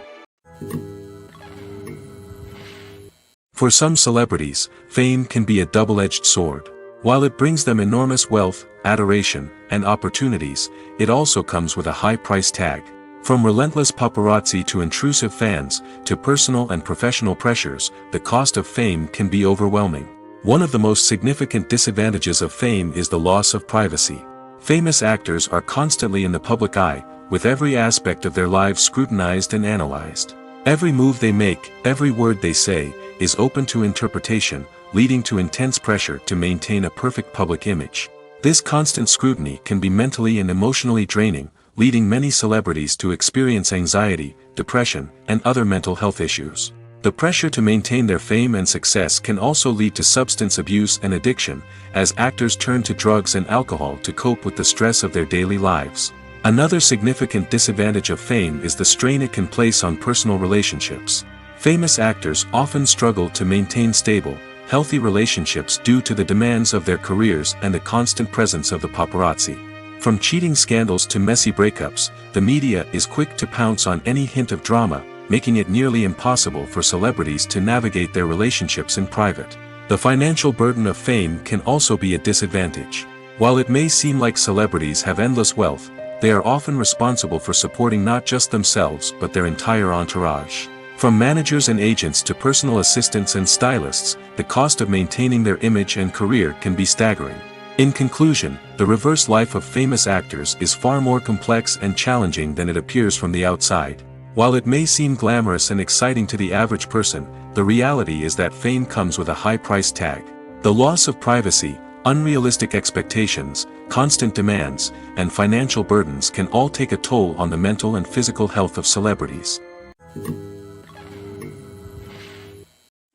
Speaker 2: For some celebrities, fame can be a double-edged sword. While it brings them enormous wealth, adoration, and opportunities, it also comes with a high price tag. From relentless paparazzi to intrusive fans, to personal and professional pressures, the cost of fame can be overwhelming. One of the most significant disadvantages of fame is the loss of privacy. Famous actors are constantly in the public eye, with every aspect of their lives scrutinized and analyzed. Every move they make, every word they say, is open to interpretation, leading to intense pressure to maintain a perfect public image. This constant scrutiny can be mentally and emotionally draining, leading many celebrities to experience anxiety, depression, and other mental health issues. The pressure to maintain their fame and success can also lead to substance abuse and addiction, as actors turn to drugs and alcohol to cope with the stress of their daily lives. Another significant disadvantage of fame is the strain it can place on personal relationships. Famous actors often struggle to maintain stable, healthy relationships due to the demands of their careers and the constant presence of the paparazzi. From cheating scandals to messy breakups, the media is quick to pounce on any hint of drama, making it nearly impossible for celebrities to navigate their relationships in private. The financial burden of fame can also be a disadvantage. While it may seem like celebrities have endless wealth, they are often responsible for supporting not just themselves but their entire entourage. From managers and agents to personal assistants and stylists, the cost of maintaining their image and career can be staggering. In conclusion, the reverse life of famous actors is far more complex and challenging than it appears from the outside. While it may seem glamorous and exciting to the average person, the reality is that fame comes with a high price tag. The loss of privacy, unrealistic expectations, constant demands, and financial burdens can all take a toll on the mental and physical health of celebrities.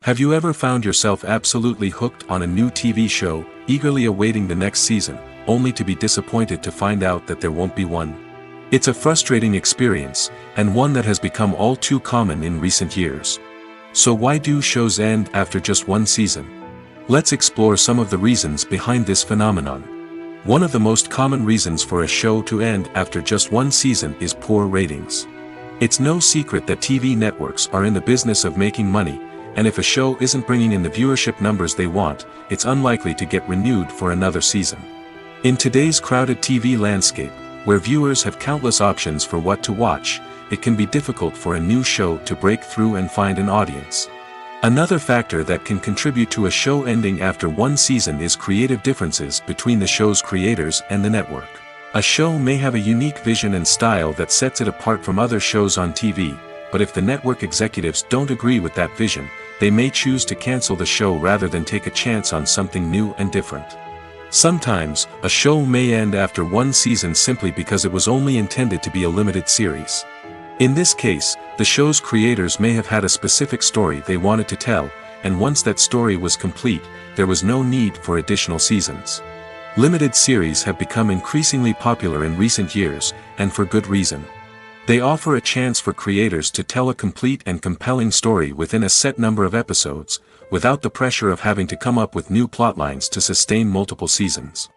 Speaker 2: Have you ever found yourself absolutely hooked on a new TV show, eagerly awaiting the next season, only to be disappointed to find out that there won't be one? It's a frustrating experience, and one that has become all too common in recent years. So why do shows end after just one season? Let's explore some of the reasons behind this phenomenon. One of the most common reasons for a show to end after just one season is poor ratings. It's no secret that TV networks are in the business of making money, and if a show isn't bringing in the viewership numbers they want, it's unlikely to get renewed for another season. In today's crowded TV landscape, where viewers have countless options for what to watch, it can be difficult for a new show to break through and find an audience. Another factor that can contribute to a show ending after one season is creative differences between the show's creators and the network. A show may have a unique vision and style that sets it apart from other shows on TV, but if the network executives don't agree with that vision, they may choose to cancel the show rather than take a chance on something new and different. Sometimes, a show may end after one season simply because it was only intended to be a limited series. In this case, the show's creators may have had a specific story they wanted to tell, and once that story was complete, there was no need for additional seasons. Limited series have become increasingly popular in recent years, and for good reason. They offer a chance for creators to tell a complete and compelling story within a set number of episodes, without the pressure of having to come up with new plotlines to sustain multiple seasons.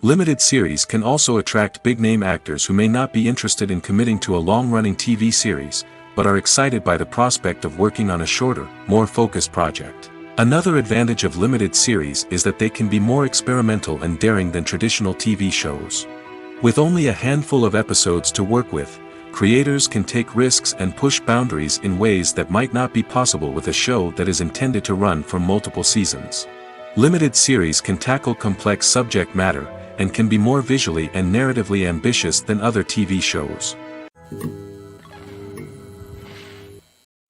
Speaker 2: Limited series can also attract big-name actors who may not be interested in committing to a long-running TV series, but are excited by the prospect of working on a shorter, more focused project. Another advantage of limited series is that they can be more experimental and daring than traditional TV shows. With only a handful of episodes to work with, creators can take risks and push boundaries in ways that might not be possible with a show that is intended to run for multiple seasons. Limited series can tackle complex subject matter, and can be more visually and narratively ambitious than other TV shows.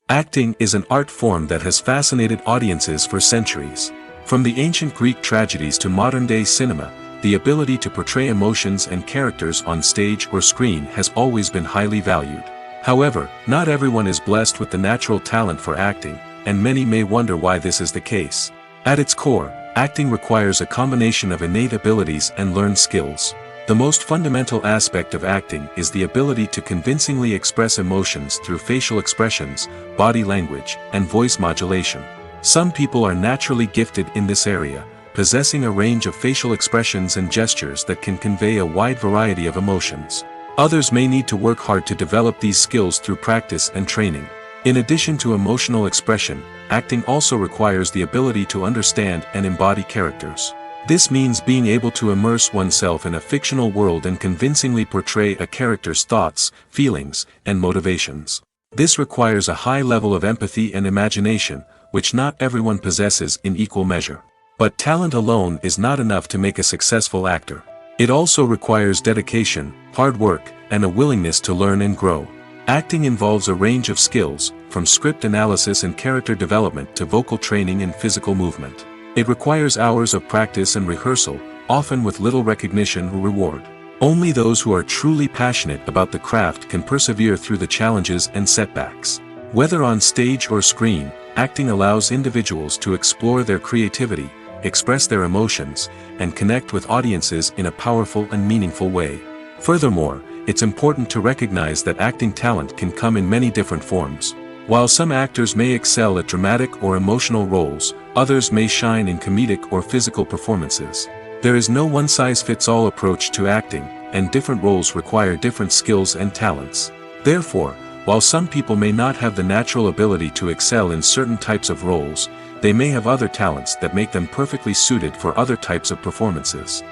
Speaker 2: Acting is an art form that has fascinated audiences for centuries. From the ancient Greek tragedies to modern-day cinema, the ability to portray emotions and characters on stage or screen has always been highly valued. However, not everyone is blessed with the natural talent for acting, and many may wonder why this is the case. At its core, acting requires a combination of innate abilities and learned skills. The most fundamental aspect of acting is the ability to convincingly express emotions through facial expressions, body language, and voice modulation. Some people are naturally gifted in this area, possessing a range of facial expressions and gestures that can convey a wide variety of emotions. Others may need to work hard to develop these skills through practice and training. In addition to emotional expression, acting also requires the ability to understand and embody characters. This means being able to immerse oneself in a fictional world and convincingly portray a character's thoughts, feelings, and motivations. This requires a high level of empathy and imagination, which not everyone possesses in equal measure. But talent alone is not enough to make a successful actor. It also requires dedication, hard work, and a willingness to learn and grow. Acting involves a range of skills, from script analysis and character development to vocal training and physical movement. It requires hours of practice and rehearsal, often with little recognition or reward. Only those who are truly passionate about the craft can persevere through the challenges and setbacks. Whether on stage or screen, acting allows individuals to explore their creativity, express their emotions, and connect with audiences in a powerful and meaningful way. Furthermore, it's important to recognize that acting talent can come in many different forms. While some actors may excel at dramatic or emotional roles, others may shine in comedic or physical performances. There is no one-size-fits-all approach to acting, and different roles require different skills and talents. Therefore, while some people may not have the natural ability to excel in certain types of roles, they may have other talents that make them perfectly suited for other types of performances.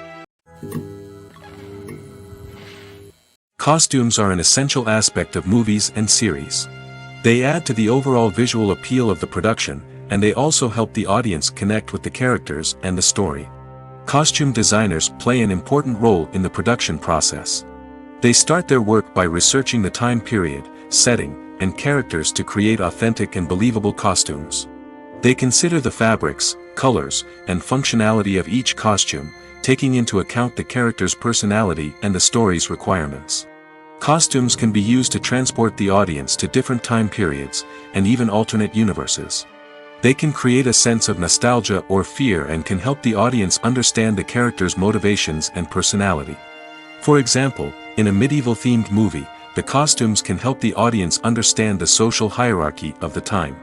Speaker 2: Costumes are an essential aspect of movies and series. They add to the overall visual appeal of the production, and they also help the audience connect with the characters and the story. Costume designers play an important role in the production process. They start their work by researching the time period, setting, and characters to create authentic and believable costumes. They consider the fabrics, colors, and functionality of each costume, taking into account the character's personality and the story's requirements. Costumes can be used to transport the audience to different time periods, and even alternate universes. They can create a sense of nostalgia or fear and can help the audience understand the character's motivations and personality. For example, in a medieval-themed movie, the costumes can help the audience understand the social hierarchy of the time.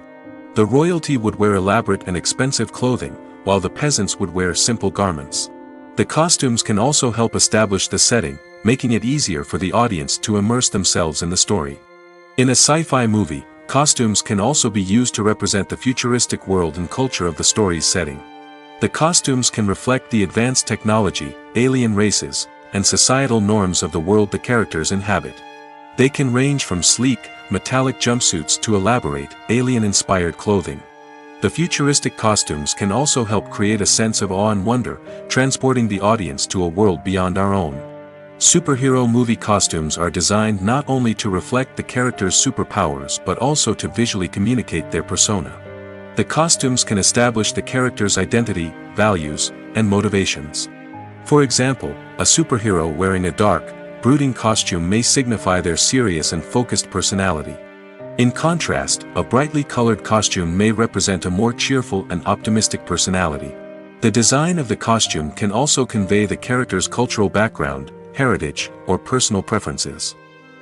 Speaker 2: The royalty would wear elaborate and expensive clothing, while the peasants would wear simple garments. The costumes can also help establish the setting, making it easier for the audience to immerse themselves in the story. In a sci-fi movie, costumes can also be used to represent the futuristic world and culture of the story's setting. The costumes can reflect the advanced technology, alien races, and societal norms of the world the characters inhabit. They can range from sleek, metallic jumpsuits to elaborate, alien-inspired clothing. The futuristic costumes can also help create a sense of awe and wonder, transporting the audience to a world beyond our own. Superhero movie costumes are designed not only to reflect the character's superpowers but also to visually communicate their persona. The costumes can establish the character's identity, values, and motivations. For example, a superhero wearing a dark, brooding costume may signify their serious and focused personality. In contrast, a brightly colored costume may represent a more cheerful and optimistic personality. The design of the costume can also convey the character's cultural background, heritage, or personal preferences.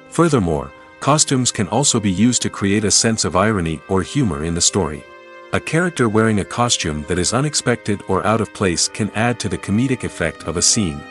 Speaker 2: Furthermore, costumes can also be used to create a sense of irony or humor in the story. A character wearing a costume that is unexpected or out of place can add to the comedic effect of a scene.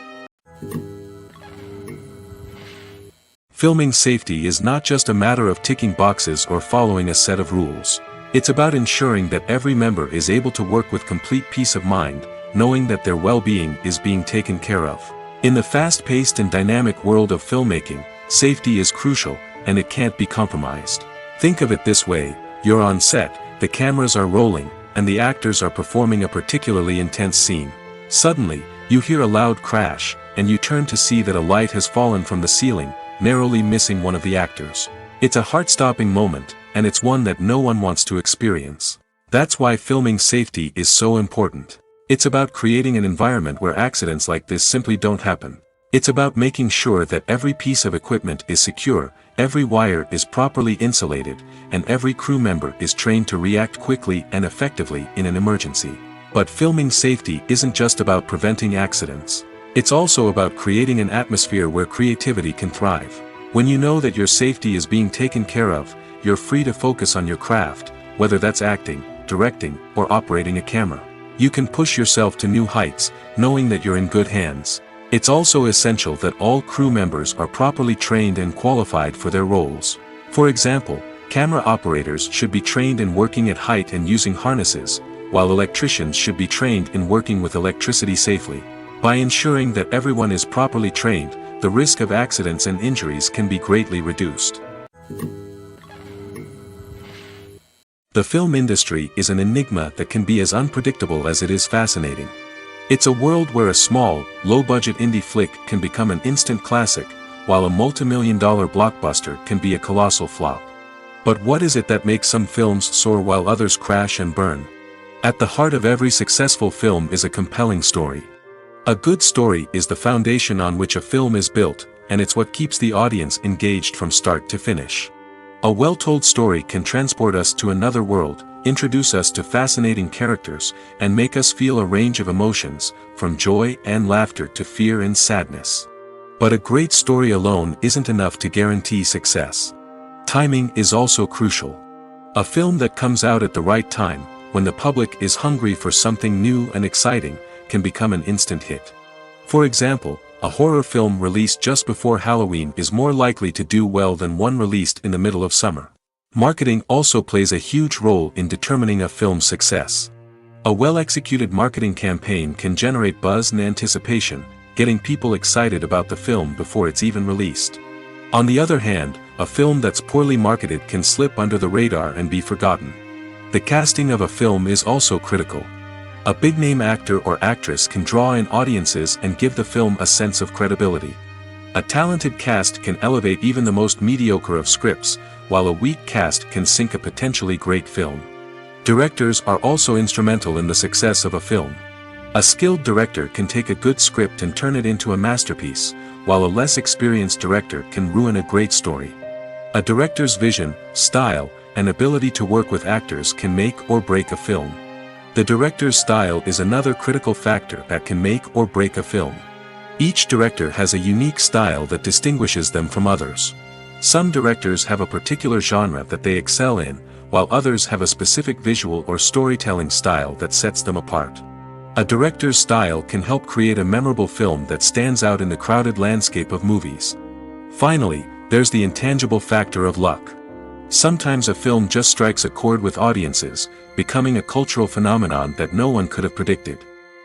Speaker 2: Filming safety is not just a matter of ticking boxes or following a set of rules. It's about ensuring that every member is able to work with complete peace of mind, knowing that their well-being is being taken care of. In the fast-paced and dynamic world of filmmaking, safety is crucial, and it can't be compromised. Think of it this way: you're on set, the cameras are rolling, and the actors are performing a particularly intense scene. Suddenly, you hear a loud crash, and you turn to see that a light has fallen from the ceiling, narrowly missing one of the actors. It's a heart-stopping moment, and it's one that no one wants to experience. That's why filming safety is so important. It's about creating an environment where accidents like this simply don't happen. It's about making sure that every piece of equipment is secure, every wire is properly insulated, and every crew member is trained to react quickly and effectively in an emergency. But filming safety isn't just about preventing accidents. It's also about creating an atmosphere where creativity can thrive. When you know that your safety is being taken care of, you're free to focus on your craft, whether that's acting, directing, or operating a camera. You can push yourself to new heights, knowing that you're in good hands. It's also essential that all crew members are properly trained and qualified for their roles. For example, camera operators should be trained in working at height and using harnesses, while electricians should be trained in working with electricity safely. By ensuring that everyone is properly trained, the risk of accidents and injuries can be greatly reduced. The film industry is an enigma that can be as unpredictable as it is fascinating. It's a world where a small, low-budget indie flick can become an instant classic, while a multi-million-dollar blockbuster can be a colossal flop. But what is it that makes some films soar while others crash and burn? At the heart of every successful film is a compelling story. A good story is the foundation on which a film is built, and it's what keeps the audience engaged from start to finish. A well-told story can transport us to another world, introduce us to fascinating characters, and make us feel a range of emotions, from joy and laughter to fear and sadness. But a great story alone isn't enough to guarantee success. Timing is also crucial. A film that comes out at the right time, when the public is hungry for something new and exciting, can become an instant hit. For example, a horror film released just before Halloween is more likely to do well than one released in the middle of summer. Marketing also plays a huge role in determining a film's success. A well-executed marketing campaign can generate buzz and anticipation, getting people excited about the film before it's even released. On the other hand, a film that's poorly marketed can slip under the radar and be forgotten. The casting of a film is also critical. A big-name actor or actress can draw in audiences and give the film a sense of credibility. A talented cast can elevate even the most mediocre of scripts, while a weak cast can sink a potentially great film. Directors are also instrumental in the success of a film. A skilled director can take a good script and turn it into a masterpiece, while a less experienced director can ruin a great story. A director's vision, style, and ability to work with actors can make or break a film. The director's style is another critical factor that can make or break a film. Each director has a unique style that distinguishes them from others. Some directors have a particular genre that they excel in, while others have a specific visual or storytelling style that sets them apart. A director's style can help create a memorable film that stands out in the crowded landscape of movies. Finally, there's the intangible factor of luck. Sometimes a film just strikes a chord with audiences, becoming a cultural phenomenon that no one could have predicted.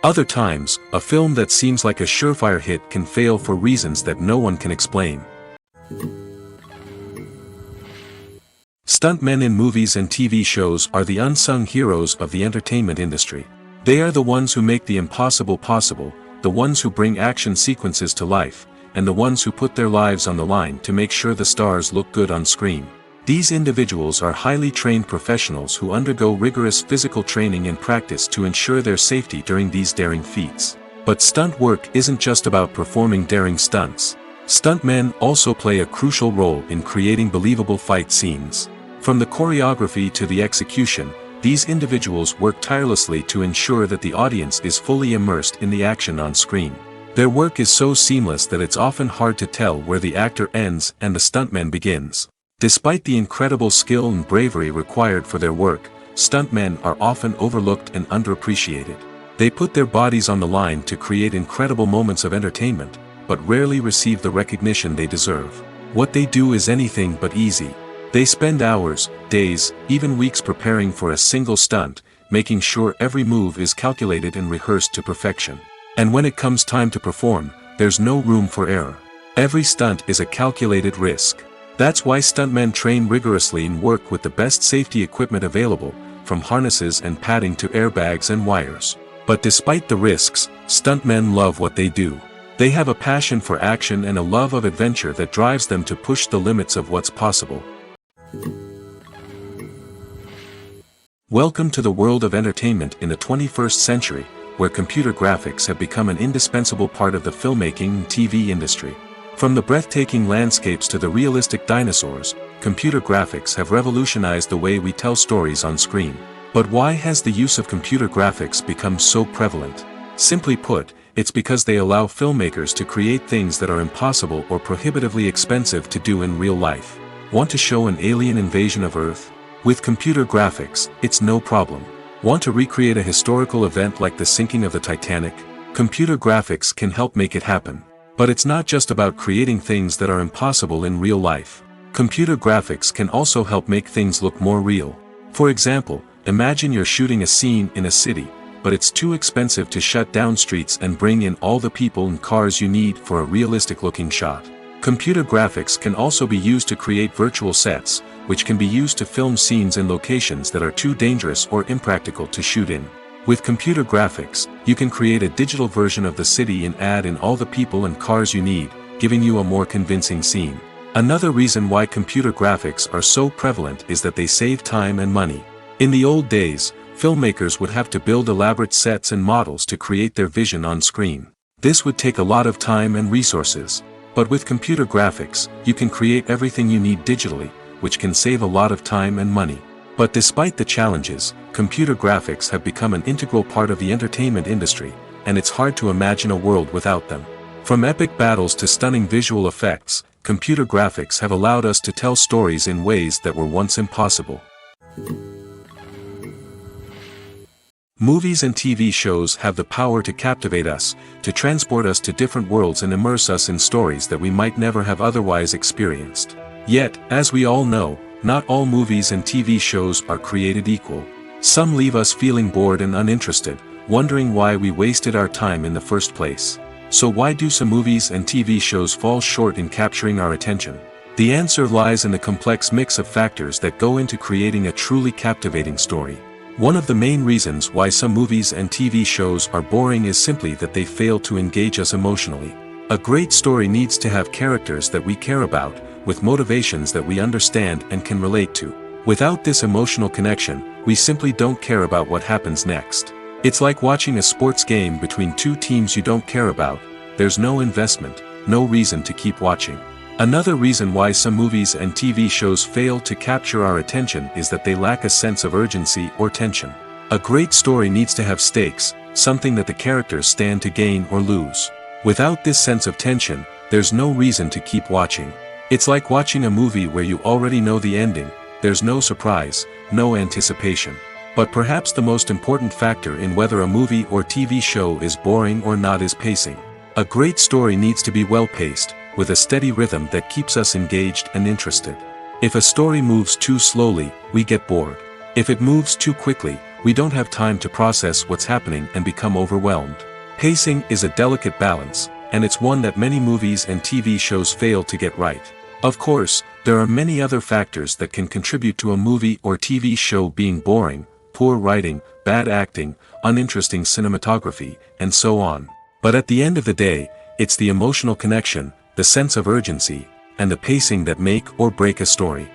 Speaker 2: Other times, a film that seems like a surefire hit can fail for reasons that no one can explain. Stuntmen in movies and TV shows are the unsung heroes of the entertainment industry. They are the ones who make the impossible possible, the ones who bring action sequences to life, and the ones who put their lives on the line to make sure the stars look good on screen. These individuals are highly trained professionals who undergo rigorous physical training and practice to ensure their safety during these daring feats. But stunt work isn't just about performing daring stunts. Stuntmen also play a crucial role in creating believable fight scenes. From the choreography to the execution, these individuals work tirelessly to ensure that the audience is fully immersed in the action on screen. Their work is so seamless that it's often hard to tell where the actor ends and the stuntman begins. Despite the incredible skill and bravery required for their work, stuntmen are often overlooked and underappreciated. They put their bodies on the line to create incredible moments of entertainment, but rarely receive the recognition they deserve. What they do is anything but easy. They spend hours, days, even weeks preparing for a single stunt, making sure every move is calculated and rehearsed to perfection. And when it comes time to perform, there's no room for error. Every stunt is a calculated risk. That's why stuntmen train rigorously and work with the best safety equipment available, from harnesses and padding to airbags and wires. But despite the risks, stuntmen love what they do. They have a passion for action and a love of adventure that drives them to push the limits of what's possible. Welcome to the world of entertainment in the 21st century, where computer graphics have become an indispensable part of the filmmaking and TV industry. From the breathtaking landscapes to the realistic dinosaurs, computer graphics have revolutionized the way we tell stories on screen. But why has the use of computer graphics become so prevalent? Simply put, it's because they allow filmmakers to create things that are impossible or prohibitively expensive to do in real life. Want to show an alien invasion of Earth? With computer graphics, it's no problem. Want to recreate a historical event like the sinking of the Titanic? Computer graphics can help make it happen. But it's not just about creating things that are impossible in real life. Computer graphics can also help make things look more real. For example, imagine you're shooting a scene in a city, but it's too expensive to shut down streets and bring in all the people and cars you need for a realistic-looking shot. Computer graphics can also be used to create virtual sets, which can be used to film scenes in locations that are too dangerous or impractical to shoot in. With computer graphics, you can create a digital version of the city and add in all the people and cars you need, giving you a more convincing scene. Another reason why computer graphics are so prevalent is that they save time and money. In the old days, filmmakers would have to build elaborate sets and models to create their vision on screen. This would take a lot of time and resources. But with computer graphics, you can create everything you need digitally, which can save a lot of time and money. But despite the challenges, computer graphics have become an integral part of the entertainment industry, and it's hard to imagine a world without them. From epic battles to stunning visual effects, computer graphics have allowed us to tell stories in ways that were once impossible. Movies and TV shows have the power to captivate us, to transport us to different worlds and immerse us in stories that we might never have otherwise experienced. Yet, as we all know, not all movies and TV shows are created equal. Some leave us feeling bored and uninterested, wondering why we wasted our time in the first place. So why do some movies and TV shows fall short in capturing our attention? The answer lies in the complex mix of factors that go into creating a truly captivating story. One of the main reasons why some movies and TV shows are boring is simply that they fail to engage us emotionally. A great story needs to have characters that we care about, with motivations that we understand and can relate to. Without this emotional connection, we simply don't care about what happens next. It's like watching a sports game between two teams you don't care about. There's no investment, no reason to keep watching. Another reason why some movies and TV shows fail to capture our attention is that they lack a sense of urgency or tension. A great story needs to have stakes, something that the characters stand to gain or lose. Without this sense of tension, there's no reason to keep watching. It's like watching a movie where you already know the ending. There's no surprise, no anticipation. But perhaps the most important factor in whether a movie or TV show is boring or not is pacing. A great story needs to be well-paced, with a steady rhythm that keeps us engaged and interested. If a story moves too slowly, we get bored. If it moves too quickly, we don't have time to process what's happening and become overwhelmed. Pacing is a delicate balance, and it's one that many movies and TV shows fail to get right. Of course, there are many other factors that can contribute to a movie or TV show being boring: poor writing, bad acting, uninteresting cinematography, and so on. But at the end of the day, it's the emotional connection, the sense of urgency, and the pacing that make or break a story.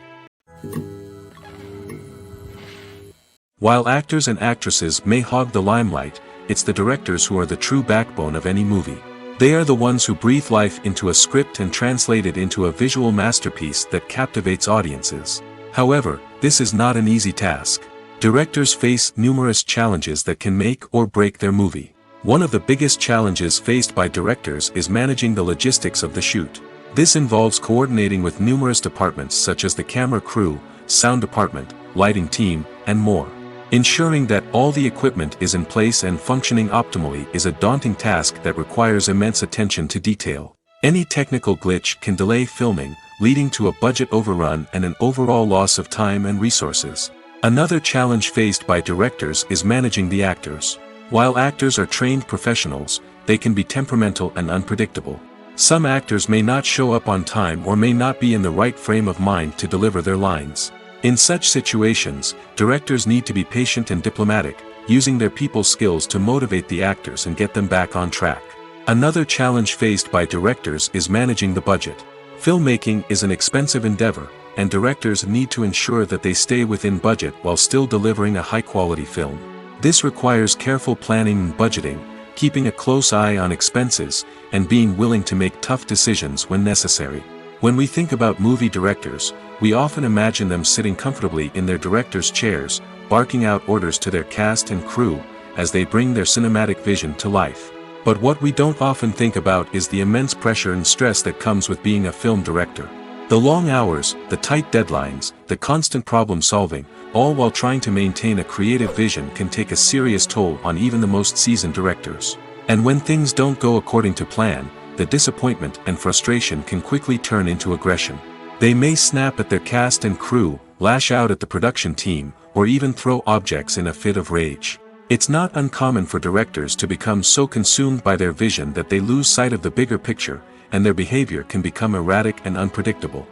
Speaker 2: While actors and actresses may hog the limelight, it's the directors who are the true backbone of any movie. They are the ones who breathe life into a script and translate it into a visual masterpiece that captivates audiences. However, this is not an easy task. Directors face numerous challenges that can make or break their movie. One of the biggest challenges faced by directors is managing the logistics of the shoot. This involves coordinating with numerous departments such as the camera crew, sound department, lighting team, and more. Ensuring that all the equipment is in place and functioning optimally is a daunting task that requires immense attention to detail. Any technical glitch can delay filming, leading to a budget overrun and an overall loss of time and resources. Another challenge faced by directors is managing the actors. While actors are trained professionals, they can be temperamental and unpredictable. Some actors may not show up on time or may not be in the right frame of mind to deliver their lines. In such situations, directors need to be patient and diplomatic, using their people skills to motivate the actors and get them back on track. Another challenge faced by directors is managing the budget. Filmmaking is an expensive endeavor, and directors need to ensure that they stay within budget while still delivering a high-quality film. This requires careful planning and budgeting, keeping a close eye on expenses, and being willing to make tough decisions when necessary. When we think about movie directors, we often imagine them sitting comfortably in their director's chairs, barking out orders to their cast and crew, as they bring their cinematic vision to life. But what we don't often think about is the immense pressure and stress that comes with being a film director. The long hours, the tight deadlines, the constant problem solving, all while trying to maintain a creative vision can take a serious toll on even the most seasoned directors. And when things don't go according to plan, the disappointment and frustration can quickly turn into aggression. They may snap at their cast and crew, lash out at the production team, or even throw objects in a fit of rage. It's not uncommon for directors to become so consumed by their vision that they lose sight of the bigger picture, and their behavior can become erratic and unpredictable.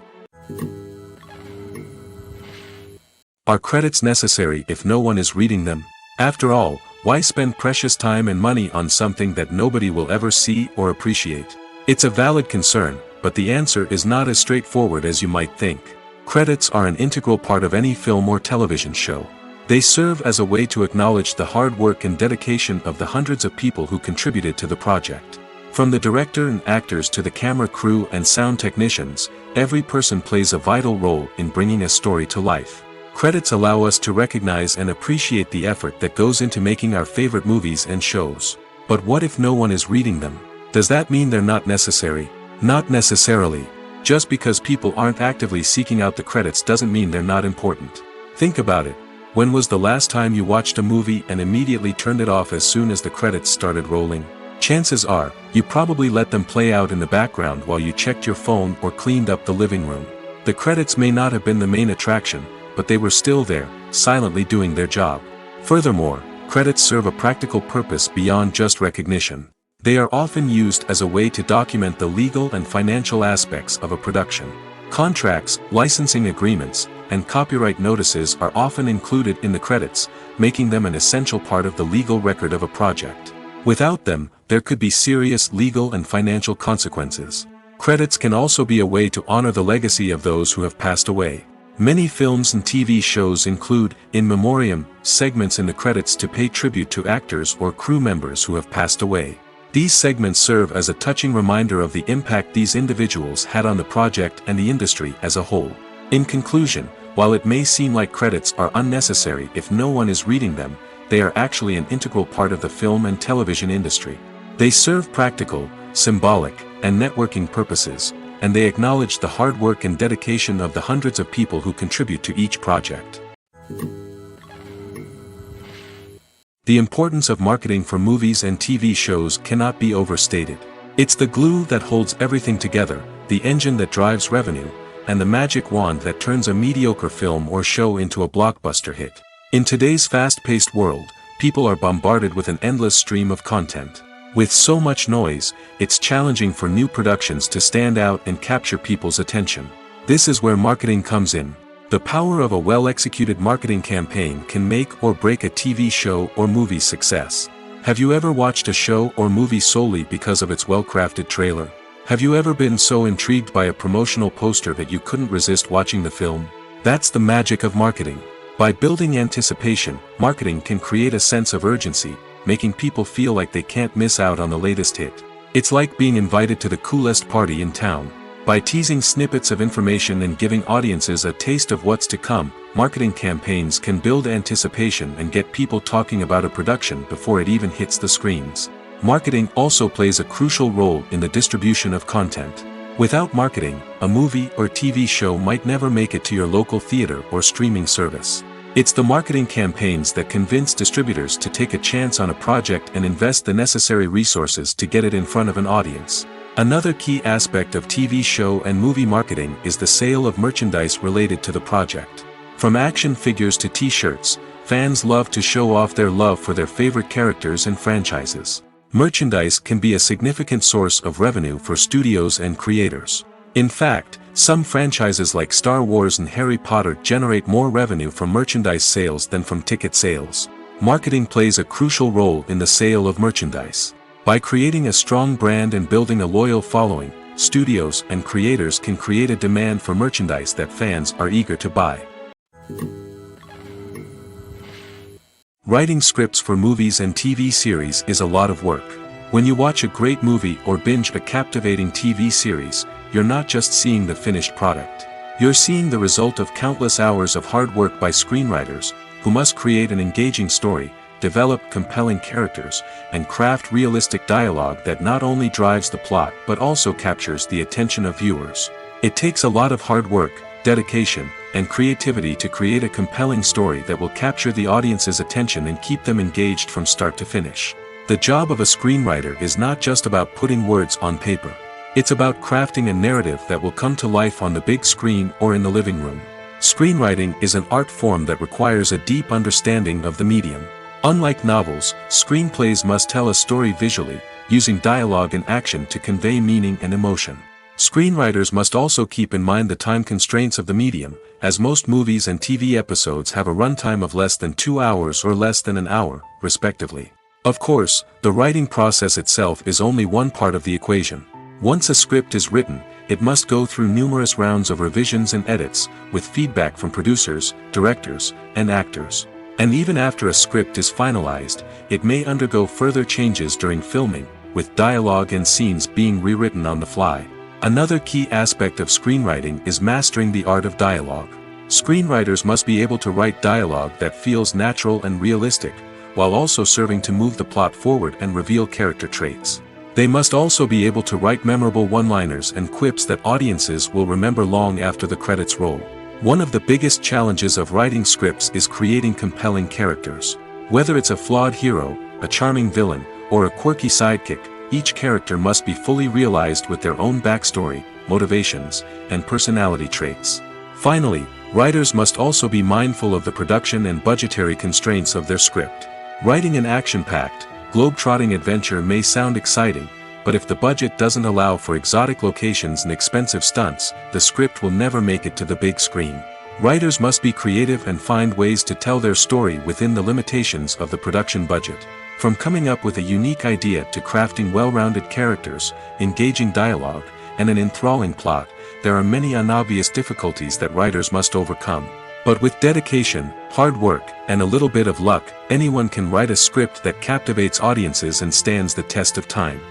Speaker 2: Are credits necessary if no one is reading them? After all, why spend precious time and money on something that nobody will ever see or appreciate? It's a valid concern, but the answer is not as straightforward as you might think. Credits are an integral part of any film or television show. They serve as a way to acknowledge the hard work and dedication of the hundreds of people who contributed to the project. From the director and actors to the camera crew and sound technicians, every person plays a vital role in bringing a story to life. Credits allow us to recognize and appreciate the effort that goes into making our favorite movies and shows. But what if no one is reading them? Does that mean they're not necessary? Not necessarily. Just because people aren't actively seeking out the credits doesn't mean they're not important. Think about it. When was the last time you watched a movie and immediately turned it off as soon as the credits started rolling? Chances are, you probably let them play out in the background while you checked your phone or cleaned up the living room. The credits may not have been the main attraction, but they were still there, silently doing their job. Furthermore, credits serve a practical purpose beyond just recognition. They are often used as a way to document the legal and financial aspects of a production. Contracts, licensing agreements, and copyright notices are often included in the credits, making them an essential part of the legal record of a project. Without them, there could be serious legal and financial consequences. Credits can also be a way to honor the legacy of those who have passed away. Many films and TV shows include, in memoriam, segments in the credits to pay tribute to actors or crew members who have passed away. These segments serve as a touching reminder of the impact these individuals had on the project and the industry as a whole. In conclusion, while it may seem like credits are unnecessary if no one is reading them, they are actually an integral part of the film and television industry. They serve practical, symbolic, and networking purposes, and they acknowledge the hard work and dedication of the hundreds of people who contribute to each project. The importance of marketing for movies and TV shows cannot be overstated. It's the glue that holds everything together, the engine that drives revenue, and the magic wand that turns a mediocre film or show into a blockbuster hit. In today's fast-paced world, people are bombarded with an endless stream of content. With so much noise, it's challenging for new productions to stand out and capture people's attention. This is where marketing comes in. The power of a well-executed marketing campaign can make or break a TV show or movie's success. Have you ever watched a show or movie solely because of its well-crafted trailer? Have you ever been so intrigued by a promotional poster that you couldn't resist watching the film? That's the magic of marketing. By building anticipation, marketing can create a sense of urgency, making people feel like they can't miss out on the latest hit. It's like being invited to the coolest party in town. By teasing snippets of information and giving audiences a taste of what's to come, marketing campaigns can build anticipation and get people talking about a production before it even hits the screens. Marketing also plays a crucial role in the distribution of content. Without marketing, a movie or TV show might never make it to your local theater or streaming service. It's the marketing campaigns that convince distributors to take a chance on a project and invest the necessary resources to get it in front of an audience. Another key aspect of TV show and movie marketing is the sale of merchandise related to the project. From action figures to t-shirts, fans love to show off their love for their favorite characters and franchises. Merchandise can be a significant source of revenue for studios and creators. In fact, some franchises like Star Wars and Harry Potter generate more revenue from merchandise sales than from ticket sales. Marketing plays a crucial role in the sale of merchandise. By creating a strong brand and building a loyal following, studios and creators can create a demand for merchandise that fans are eager to buy. Writing scripts for movies and TV series is a lot of work. When you watch a great movie or binge a captivating TV series, you're not just seeing the finished product. You're seeing the result of countless hours of hard work by screenwriters, who must create an engaging story, develop compelling characters, and craft realistic dialogue that not only drives the plot but also captures the attention of viewers. It takes a lot of hard work, dedication, and creativity to create a compelling story that will capture the audience's attention and keep them engaged from start to finish. The job of a screenwriter is not just about putting words on paper. It's about crafting a narrative that will come to life on the big screen or in the living room. Screenwriting is an art form that requires a deep understanding of the medium. Unlike novels, screenplays must tell a story visually, using dialogue and action to convey meaning and emotion. Screenwriters must also keep in mind the time constraints of the medium, as most movies and TV episodes have a runtime of less than 2 hours or less than an hour, respectively. Of course, the writing process itself is only one part of the equation. Once a script is written, it must go through numerous rounds of revisions and edits, with feedback from producers, directors, and actors. And even after a script is finalized, it may undergo further changes during filming, with dialogue and scenes being rewritten on the fly. Another key aspect of screenwriting is mastering the art of dialogue. Screenwriters must be able to write dialogue that feels natural and realistic, while also serving to move the plot forward and reveal character traits. They must also be able to write memorable one-liners and quips that audiences will remember long after the credits roll. One of the biggest challenges of writing scripts is creating compelling characters. Whether it's a flawed hero, a charming villain, or a quirky sidekick, each character must be fully realized with their own backstory, motivations, and personality traits. Finally, writers must also be mindful of the production and budgetary constraints of their script. Writing an action-packed, globe-trotting adventure may sound exciting, but if the budget doesn't allow for exotic locations and expensive stunts, the script will never make it to the big screen. Writers must be creative and find ways to tell their story within the limitations of the production budget. From coming up with a unique idea to crafting well-rounded characters, engaging dialogue, and an enthralling plot, there are many unobvious difficulties that writers must overcome. But with dedication, hard work, and a little bit of luck, anyone can write a script that captivates audiences and stands the test of time.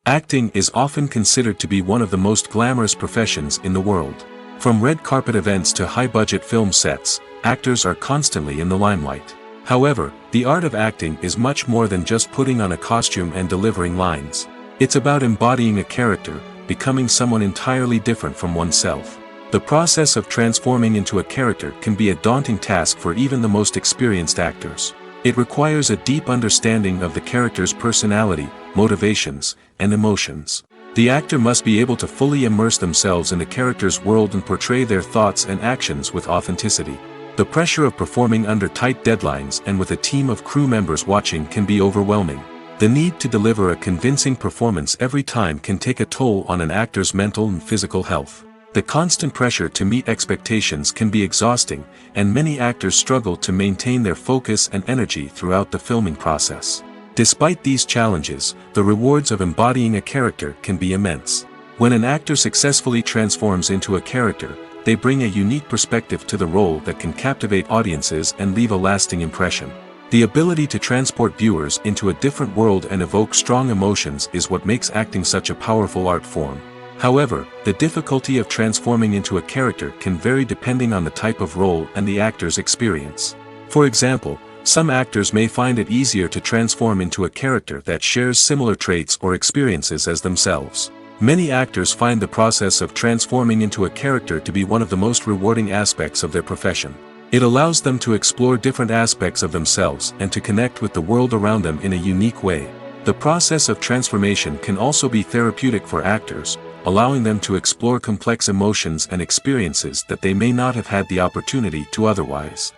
Speaker 2: Acting is often considered to be one of the most glamorous professions in the world. From red carpet events to high-budget film sets, actors are constantly in the limelight. However, the art of acting is much more than just putting on a costume and delivering lines. It's about embodying a character, becoming someone entirely different from oneself. The process of transforming into a character can be a daunting task for even the most experienced actors. It requires a deep understanding of the character's personality, motivations, and emotions. The actor must be able to fully immerse themselves in the character's world and portray their thoughts and actions with authenticity. The pressure of performing under tight deadlines and with a team of crew members watching can be overwhelming. The need to deliver a convincing performance every time can take a toll on an actor's mental and physical health. The constant pressure to meet expectations can be exhausting, and many actors struggle to maintain their focus and energy throughout the filming process. Despite these challenges, the rewards of embodying a character can be immense. When an actor successfully transforms into a character, they bring a unique perspective to the role that can captivate audiences and leave a lasting impression. The ability to transport viewers into a different world and evoke strong emotions is what makes acting such a powerful art form. However, the difficulty of transforming into a character can vary depending on the type of role and the actor's experience. For example, some actors may find it easier to transform into a character that shares similar traits or experiences as themselves. Many actors find the process of transforming into a character to be one of the most rewarding aspects of their profession. It allows them to explore different aspects of themselves and to connect with the world around them in a unique way. The process of transformation can also be therapeutic for actors, allowing them to explore complex emotions and experiences that they may not have had the opportunity to otherwise.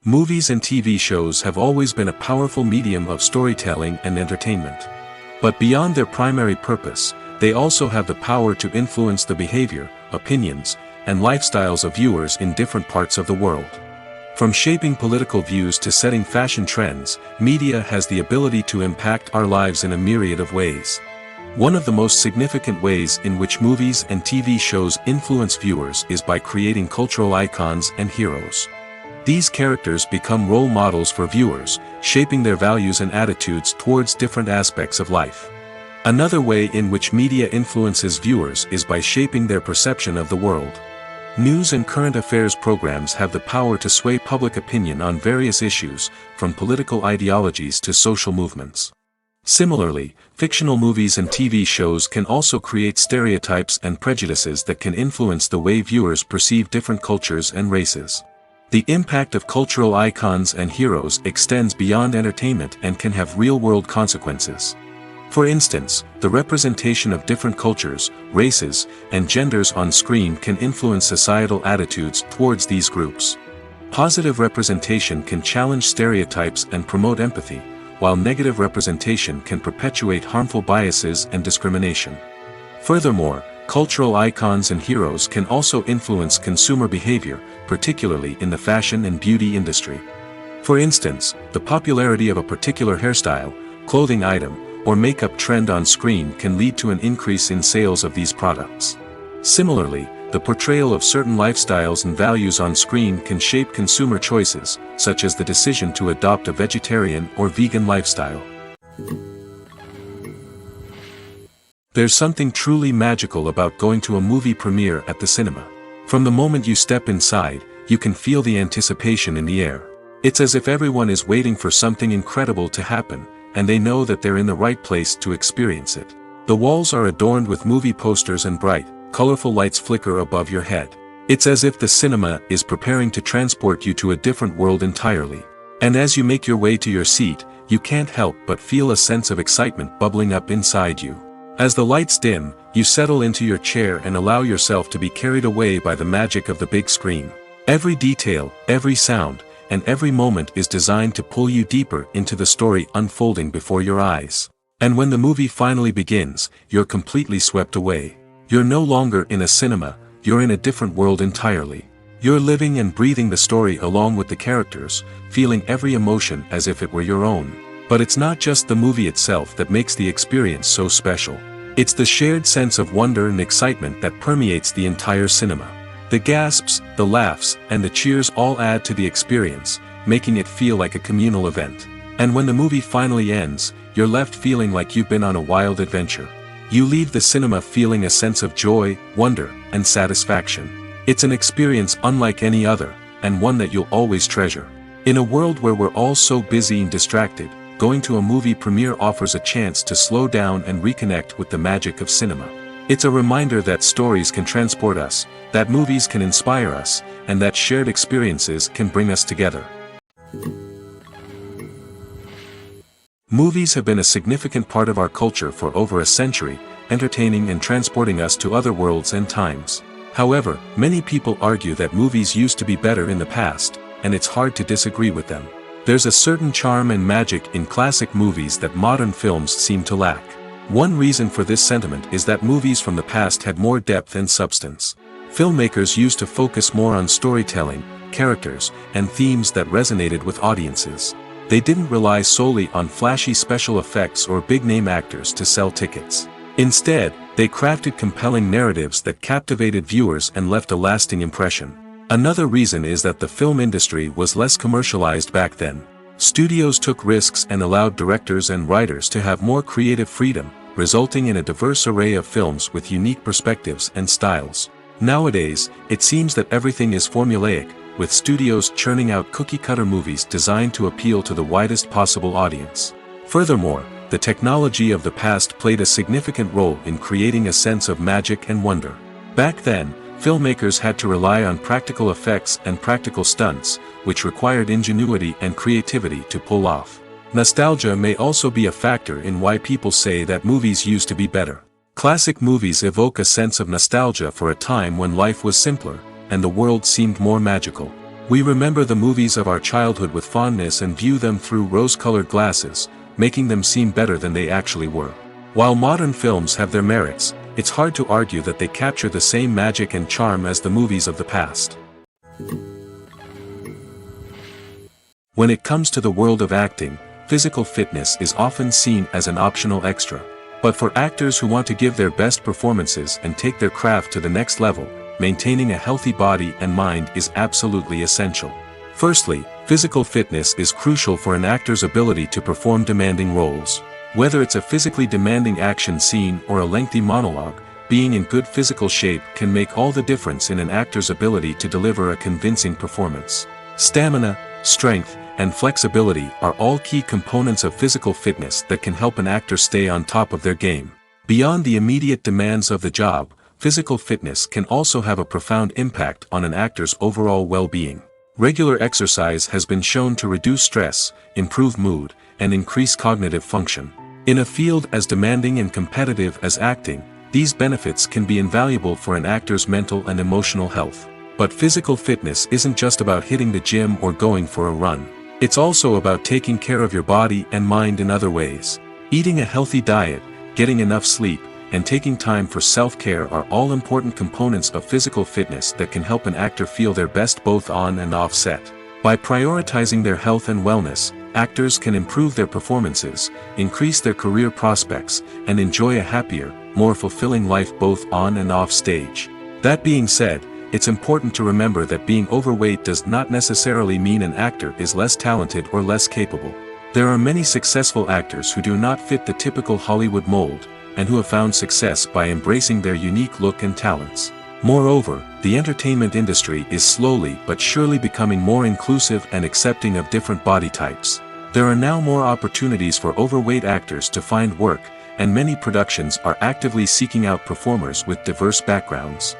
Speaker 2: Movies and TV shows have always been a powerful medium of storytelling and entertainment. But beyond their primary purpose, they also have the power to influence the behavior, opinions, and lifestyles of viewers in different parts of the world. From shaping political views to setting fashion trends, media has the ability to impact our lives in a myriad of ways. One of the most significant ways in which movies and TV shows influence viewers is by creating cultural icons and heroes. These characters become role models for viewers, shaping their values and attitudes towards different aspects of life. Another way in which media influences viewers is by shaping their perception of the world. News and current affairs programs have the power to sway public opinion on various issues, from political ideologies to social movements. Similarly, fictional movies and TV shows can also create stereotypes and prejudices that can influence the way viewers perceive different cultures and races. The impact of cultural icons and heroes extends beyond entertainment and can have real-world consequences. For instance, the representation of different cultures, races, and genders on screen can influence societal attitudes towards these groups. Positive representation can challenge stereotypes and promote empathy, while negative representation can perpetuate harmful biases and discrimination. Furthermore, cultural icons and heroes can also influence consumer behavior, particularly in the fashion and beauty industry. For instance, the popularity of a particular hairstyle, clothing item, or makeup trend on screen can lead to an increase in sales of these products. Similarly, the portrayal of certain lifestyles and values on screen can shape consumer choices, such as the decision to adopt a vegetarian or vegan lifestyle. There's something truly magical about going to a movie premiere at the cinema. From the moment you step inside, you can feel the anticipation in the air. It's as if everyone is waiting for something incredible to happen, and they know that they're in the right place to experience it. The walls are adorned with movie posters and bright, colorful lights flicker above your head. It's as if the cinema is preparing to transport you to a different world entirely. And as you make your way to your seat, you can't help but feel a sense of excitement bubbling up inside you. As the lights dim, you settle into your chair and allow yourself to be carried away by the magic of the big screen. Every detail, every sound, and every moment is designed to pull you deeper into the story unfolding before your eyes. And when the movie finally begins, you're completely swept away. You're no longer in a cinema, you're in a different world entirely. You're living and breathing the story along with the characters, feeling every emotion as if it were your own. But it's not just the movie itself that makes the experience so special. It's the shared sense of wonder and excitement that permeates the entire cinema. The gasps, the laughs, and the cheers all add to the experience, making it feel like a communal event. And when the movie finally ends, you're left feeling like you've been on a wild adventure. You leave the cinema feeling a sense of joy, wonder, and satisfaction. It's an experience unlike any other, and one that you'll always treasure. In a world where we're all so busy and distracted, going to a movie premiere offers a chance to slow down and reconnect with the magic of cinema. It's a reminder that stories can transport us, that movies can inspire us, and that shared experiences can bring us together. Movies have been a significant part of our culture for over a century, entertaining and transporting us to other worlds and times. However, many people argue that movies used to be better in the past, and it's hard to disagree with them. There's a certain charm and magic in classic movies that modern films seem to lack. One reason for this sentiment is that movies from the past had more depth and substance. Filmmakers used to focus more on storytelling, characters, and themes that resonated with audiences. They didn't rely solely on flashy special effects or big-name actors to sell tickets. Instead, they crafted compelling narratives that captivated viewers and left a lasting impression. Another reason is that the film industry was less commercialized back then. Studios took risks and allowed directors and writers to have more creative freedom, resulting in a diverse array of films with unique perspectives and styles. Nowadays, it seems that everything is formulaic, with studios churning out cookie-cutter movies designed to appeal to the widest possible audience. Furthermore, the technology of the past played a significant role in creating a sense of magic and wonder. Back then, filmmakers had to rely on practical effects and practical stunts, which required ingenuity and creativity to pull off. Nostalgia may also be a factor in why people say that movies used to be better. Classic movies evoke a sense of nostalgia for a time when life was simpler, and the world seemed more magical. We remember the movies of our childhood with fondness and view them through rose-colored glasses, making them seem better than they actually were. While modern films have their merits, it's hard to argue that they capture the same magic and charm as the movies of the past. When it comes to the world of acting, physical fitness is often seen as an optional extra. But for actors who want to give their best performances and take their craft to the next level, maintaining a healthy body and mind is absolutely essential. Firstly, physical fitness is crucial for an actor's ability to perform demanding roles. Whether it's a physically demanding action scene or a lengthy monologue, being in good physical shape can make all the difference in an actor's ability to deliver a convincing performance. Stamina, strength, and flexibility are all key components of physical fitness that can help an actor stay on top of their game. Beyond the immediate demands of the job, physical fitness can also have a profound impact on an actor's overall well-being. Regular exercise has been shown to reduce stress, improve mood, and increase cognitive function. In a field as demanding and competitive as acting, these benefits can be invaluable for an actor's mental and emotional health. But physical fitness isn't just about hitting the gym or going for a run. It's also about taking care of your body and mind in other ways. Eating a healthy diet, getting enough sleep, and taking time for self-care are all important components of physical fitness that can help an actor feel their best both on and off set. By prioritizing their health and wellness, actors can improve their performances, increase their career prospects, and enjoy a happier, more fulfilling life both on and off stage. That being said, it's important to remember that being overweight does not necessarily mean an actor is less talented or less capable. There are many successful actors who do not fit the typical Hollywood mold, and who have found success by embracing their unique look and talents. Moreover, the entertainment industry is slowly but surely becoming more inclusive and accepting of different body types. There are now more opportunities for overweight actors to find work, and many productions are actively seeking out performers with diverse backgrounds.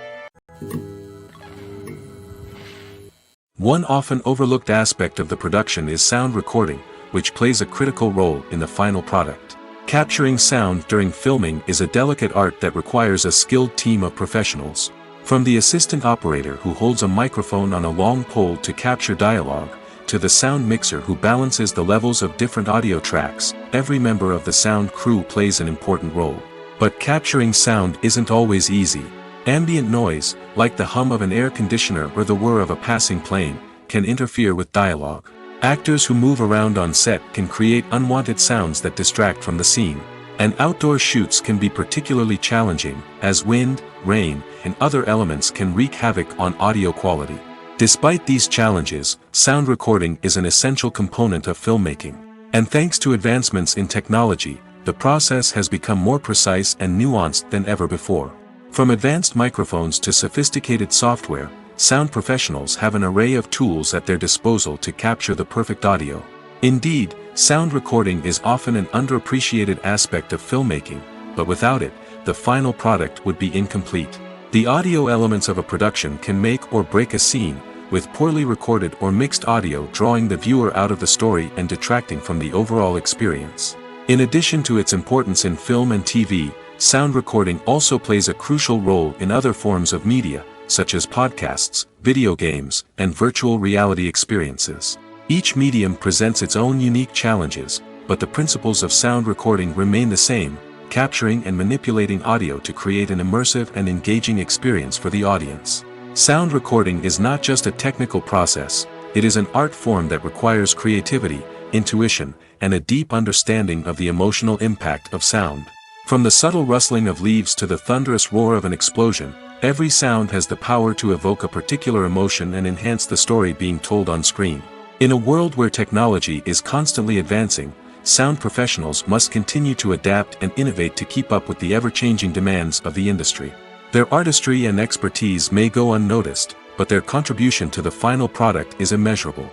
Speaker 2: One often overlooked aspect of the production is sound recording, which plays a critical role in the final product. Capturing sound during filming is a delicate art that requires a skilled team of professionals. From the assistant operator who holds a microphone on a long pole to capture dialogue, to the sound mixer who balances the levels of different audio tracks, every member of the sound crew plays an important role. But capturing sound isn't always easy. Ambient noise, like the hum of an air conditioner or the whir of a passing plane, can interfere with dialogue. Actors who move around on set can create unwanted sounds that distract from the scene. And outdoor shoots can be particularly challenging, as wind, rain, and other elements can wreak havoc on audio quality. Despite these challenges, sound recording is an essential component of filmmaking. And thanks to advancements in technology, the process has become more precise and nuanced than ever before. From advanced microphones to sophisticated software, sound professionals have an array of tools at their disposal to capture the perfect audio. Indeed, sound recording is often an underappreciated aspect of filmmaking, but without it, the final product would be incomplete. The audio elements of a production can make or break a scene, with poorly recorded or mixed audio drawing the viewer out of the story and detracting from the overall experience. In addition to its importance in film and TV, sound recording also plays a crucial role in other forms of media, such as podcasts, video games, and virtual reality experiences. Each medium presents its own unique challenges, but the principles of sound recording remain the same, capturing and manipulating audio to create an immersive and engaging experience for the audience. Sound recording is not just a technical process, it is an art form that requires creativity, intuition, and a deep understanding of the emotional impact of sound. From the subtle rustling of leaves to the thunderous roar of an explosion, every sound has the power to evoke a particular emotion and enhance the story being told on screen. In a world where technology is constantly advancing, sound professionals must continue to adapt and innovate to keep up with the ever-changing demands of the industry. Their artistry and expertise may go unnoticed, but their contribution to the final product is immeasurable.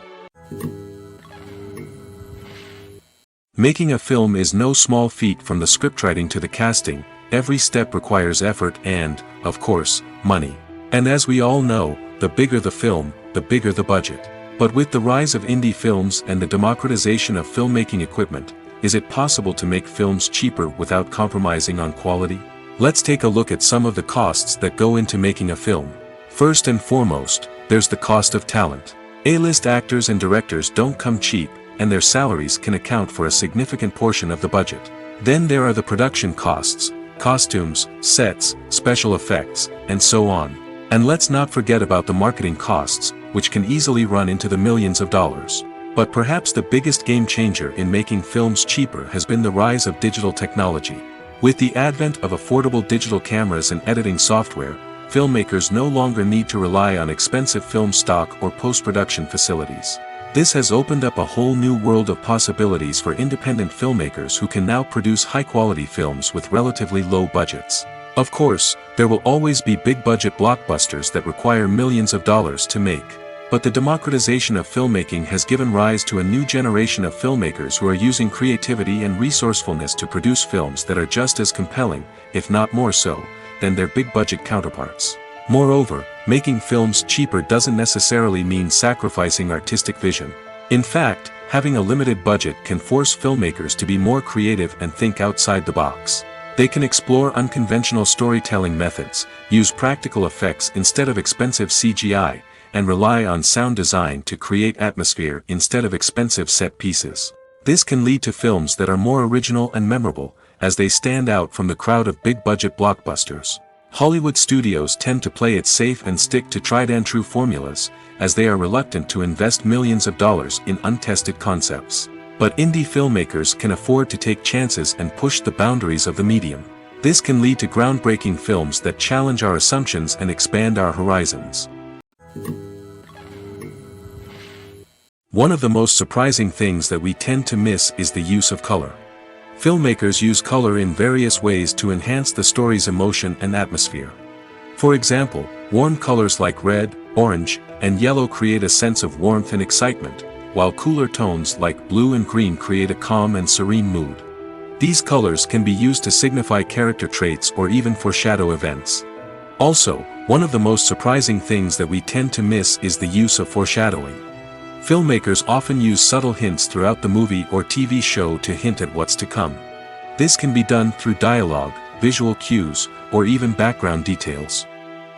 Speaker 2: Making a film is no small feat. From the scriptwriting to the casting, every step requires effort and, of course, money. And as we all know, the bigger the film, the bigger the budget. But with the rise of indie films and the democratization of filmmaking equipment, is it possible to make films cheaper without compromising on quality? Let's take a look at some of the costs that go into making a film. First and foremost, there's the cost of talent. A-list actors and directors don't come cheap, and their salaries can account for a significant portion of the budget. Then there are the production costs, costumes, sets, special effects, and so on. And let's not forget about the marketing costs, which can easily run into the millions of dollars. But perhaps the biggest game changer in making films cheaper has been the rise of digital technology. With the advent of affordable digital cameras and editing software, filmmakers no longer need to rely on expensive film stock or post-production facilities. This has opened up a whole new world of possibilities for independent filmmakers who can now produce high-quality films with relatively low budgets. Of course, there will always be big-budget blockbusters that require millions of dollars to make. But the democratization of filmmaking has given rise to a new generation of filmmakers who are using creativity and resourcefulness to produce films that are just as compelling, if not more so, than their big-budget counterparts. Moreover, making films cheaper doesn't necessarily mean sacrificing artistic vision. In fact, having a limited budget can force filmmakers to be more creative and think outside the box. They can explore unconventional storytelling methods, use practical effects instead of expensive CGI, and rely on sound design to create atmosphere instead of expensive set pieces. This can lead to films that are more original and memorable, as they stand out from the crowd of big-budget blockbusters. Hollywood studios tend to play it safe and stick to tried-and-true formulas, as they are reluctant to invest millions of dollars in untested concepts. But indie filmmakers can afford to take chances and push the boundaries of the medium. This can lead to groundbreaking films that challenge our assumptions and expand our horizons. One of the most surprising things that we tend to miss is the use of color. Filmmakers use color in various ways to enhance the story's emotion and atmosphere. For example, warm colors like red, orange, and yellow create a sense of warmth and excitement, while cooler tones like blue and green create a calm and serene mood. These colors can be used to signify character traits or even foreshadow events. Also, one of the most surprising things that we tend to miss is the use of foreshadowing. Filmmakers often use subtle hints throughout the movie or TV show to hint at what's to come. This can be done through dialogue, visual cues, or even background details.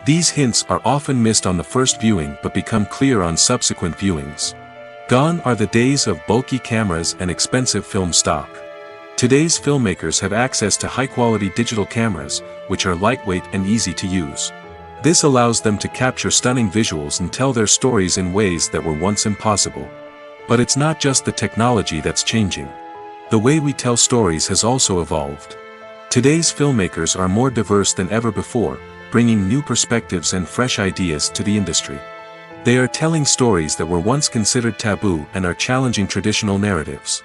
Speaker 2: These hints are often missed on the first viewing but become clear on subsequent viewings. Gone are the days of bulky cameras and expensive film stock. Today's filmmakers have access to high-quality digital cameras, which are lightweight and easy to use. This allows them to capture stunning visuals and tell their stories in ways that were once impossible. But it's not just the technology that's changing. The way we tell stories has also evolved. Today's filmmakers are more diverse than ever before, bringing new perspectives and fresh ideas to the industry. They are telling stories that were once considered taboo and are challenging traditional narratives.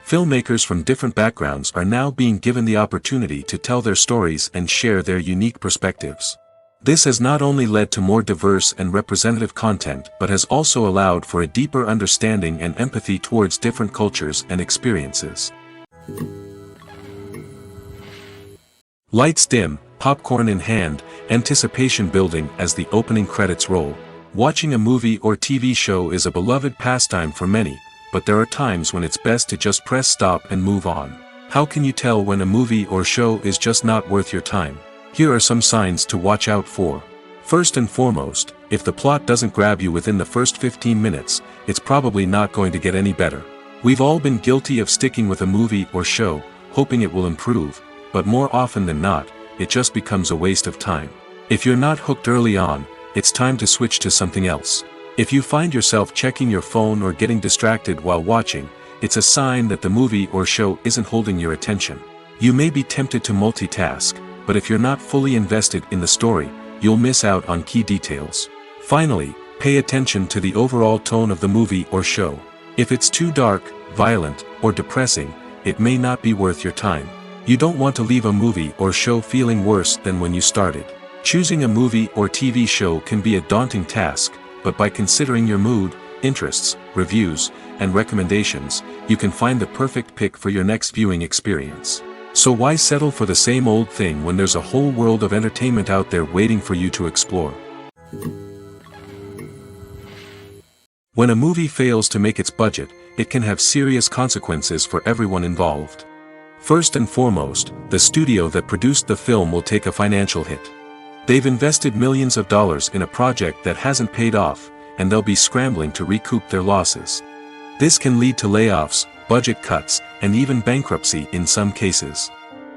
Speaker 2: Filmmakers from different backgrounds are now being given the opportunity to tell their stories and share their unique perspectives. This has not only led to more diverse and representative content but has also allowed for a deeper understanding and empathy towards different cultures and experiences. Lights dim, popcorn in hand, anticipation building as the opening credits roll. Watching a movie or TV show is a beloved pastime for many, but there are times when it's best to just press stop and move on. How can you tell when a movie or show is just not worth your time? Here are some signs to watch out for. First and foremost, if the plot doesn't grab you within the first 15 minutes, it's probably not going to get any better. We've all been guilty of sticking with a movie or show, hoping it will improve, but more often than not, it just becomes a waste of time. If you're not hooked early on, it's time to switch to something else. If you find yourself checking your phone or getting distracted while watching, it's a sign that the movie or show isn't holding your attention. You may be tempted to multitask, but if you're not fully invested in the story, you'll miss out on key details. Finally, pay attention to the overall tone of the movie or show. If it's too dark, violent, or depressing, it may not be worth your time. You don't want to leave a movie or show feeling worse than when you started. Choosing a movie or TV show can be a daunting task, but by considering your mood, interests, reviews, and recommendations, you can find the perfect pick for your next viewing experience. So why settle for the same old thing when there's a whole world of entertainment out there waiting for you to explore? When a movie fails to make its budget, it can have serious consequences for everyone involved. First and foremost, the studio that produced the film will take a financial hit. They've invested millions of dollars in a project that hasn't paid off, and they'll be scrambling to recoup their losses. This can lead to layoffs, budget cuts, and even bankruptcy in some cases.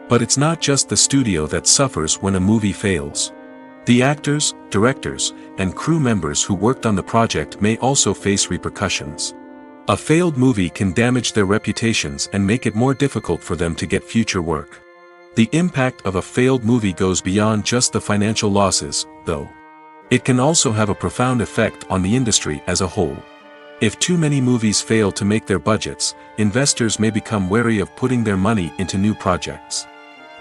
Speaker 2: But it's not just the studio that suffers when a movie fails. The actors, directors, and crew members who worked on the project may also face repercussions. A failed movie can damage their reputations and make it more difficult for them to get future work. The impact of a failed movie goes beyond just the financial losses, though. It can also have a profound effect on the industry as a whole. If too many movies fail to make their budgets, investors may become wary of putting their money into new projects.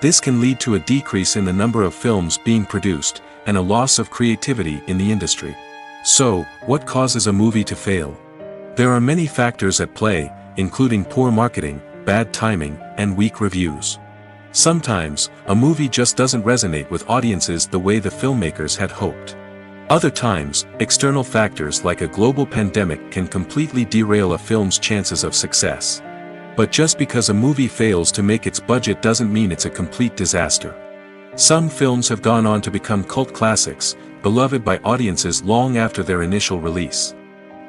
Speaker 2: This can lead to a decrease in the number of films being produced, and a loss of creativity in the industry. So, what causes a movie to fail? There are many factors at play, including poor marketing, bad timing, and weak reviews. Sometimes, a movie just doesn't resonate with audiences the way the filmmakers had hoped. Other times, external factors like a global pandemic can completely derail a film's chances of success. But just because a movie fails to make its budget doesn't mean it's a complete disaster. Some films have gone on to become cult classics, beloved by audiences long after their initial release.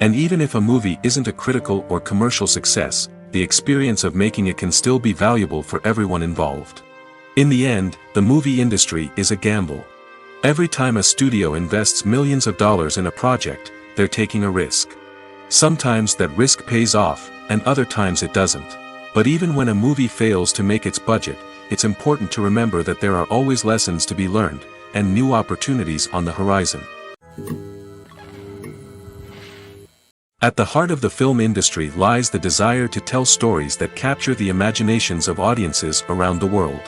Speaker 2: And even if a movie isn't a critical or commercial success, the experience of making it can still be valuable for everyone involved. In the end, the movie industry is a gamble. Every time a studio invests millions of dollars in a project, they're taking a risk. Sometimes that risk pays off, and other times it doesn't. But even when a movie fails to make its budget, it's important to remember that there are always lessons to be learned, and new opportunities on the horizon. At the heart of the film industry lies the desire to tell stories that capture the imaginations of audiences around the world.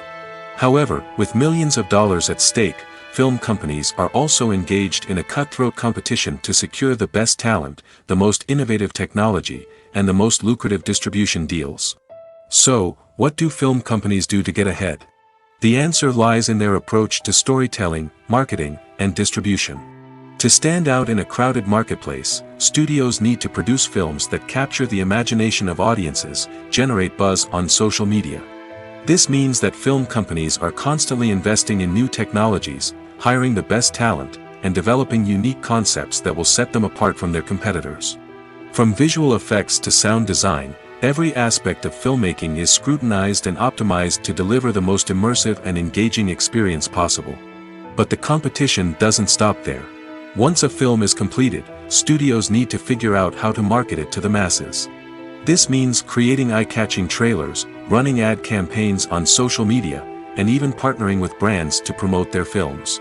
Speaker 2: However, with millions of dollars at stake, film companies are also engaged in a cutthroat competition to secure the best talent, the most innovative technology, and the most lucrative distribution deals. So, what do film companies do to get ahead? The answer lies in their approach to storytelling, marketing, and distribution. To stand out in a crowded marketplace, studios need to produce films that capture the imagination of audiences, generate buzz on social media. This means that film companies are constantly investing in new technologies, hiring the best talent, and developing unique concepts that will set them apart from their competitors. From visual effects to sound design, every aspect of filmmaking is scrutinized and optimized to deliver the most immersive and engaging experience possible. But the competition doesn't stop there. Once a film is completed, studios need to figure out how to market it to the masses. This means creating eye-catching trailers, running ad campaigns on social media, and even partnering with brands to promote their films.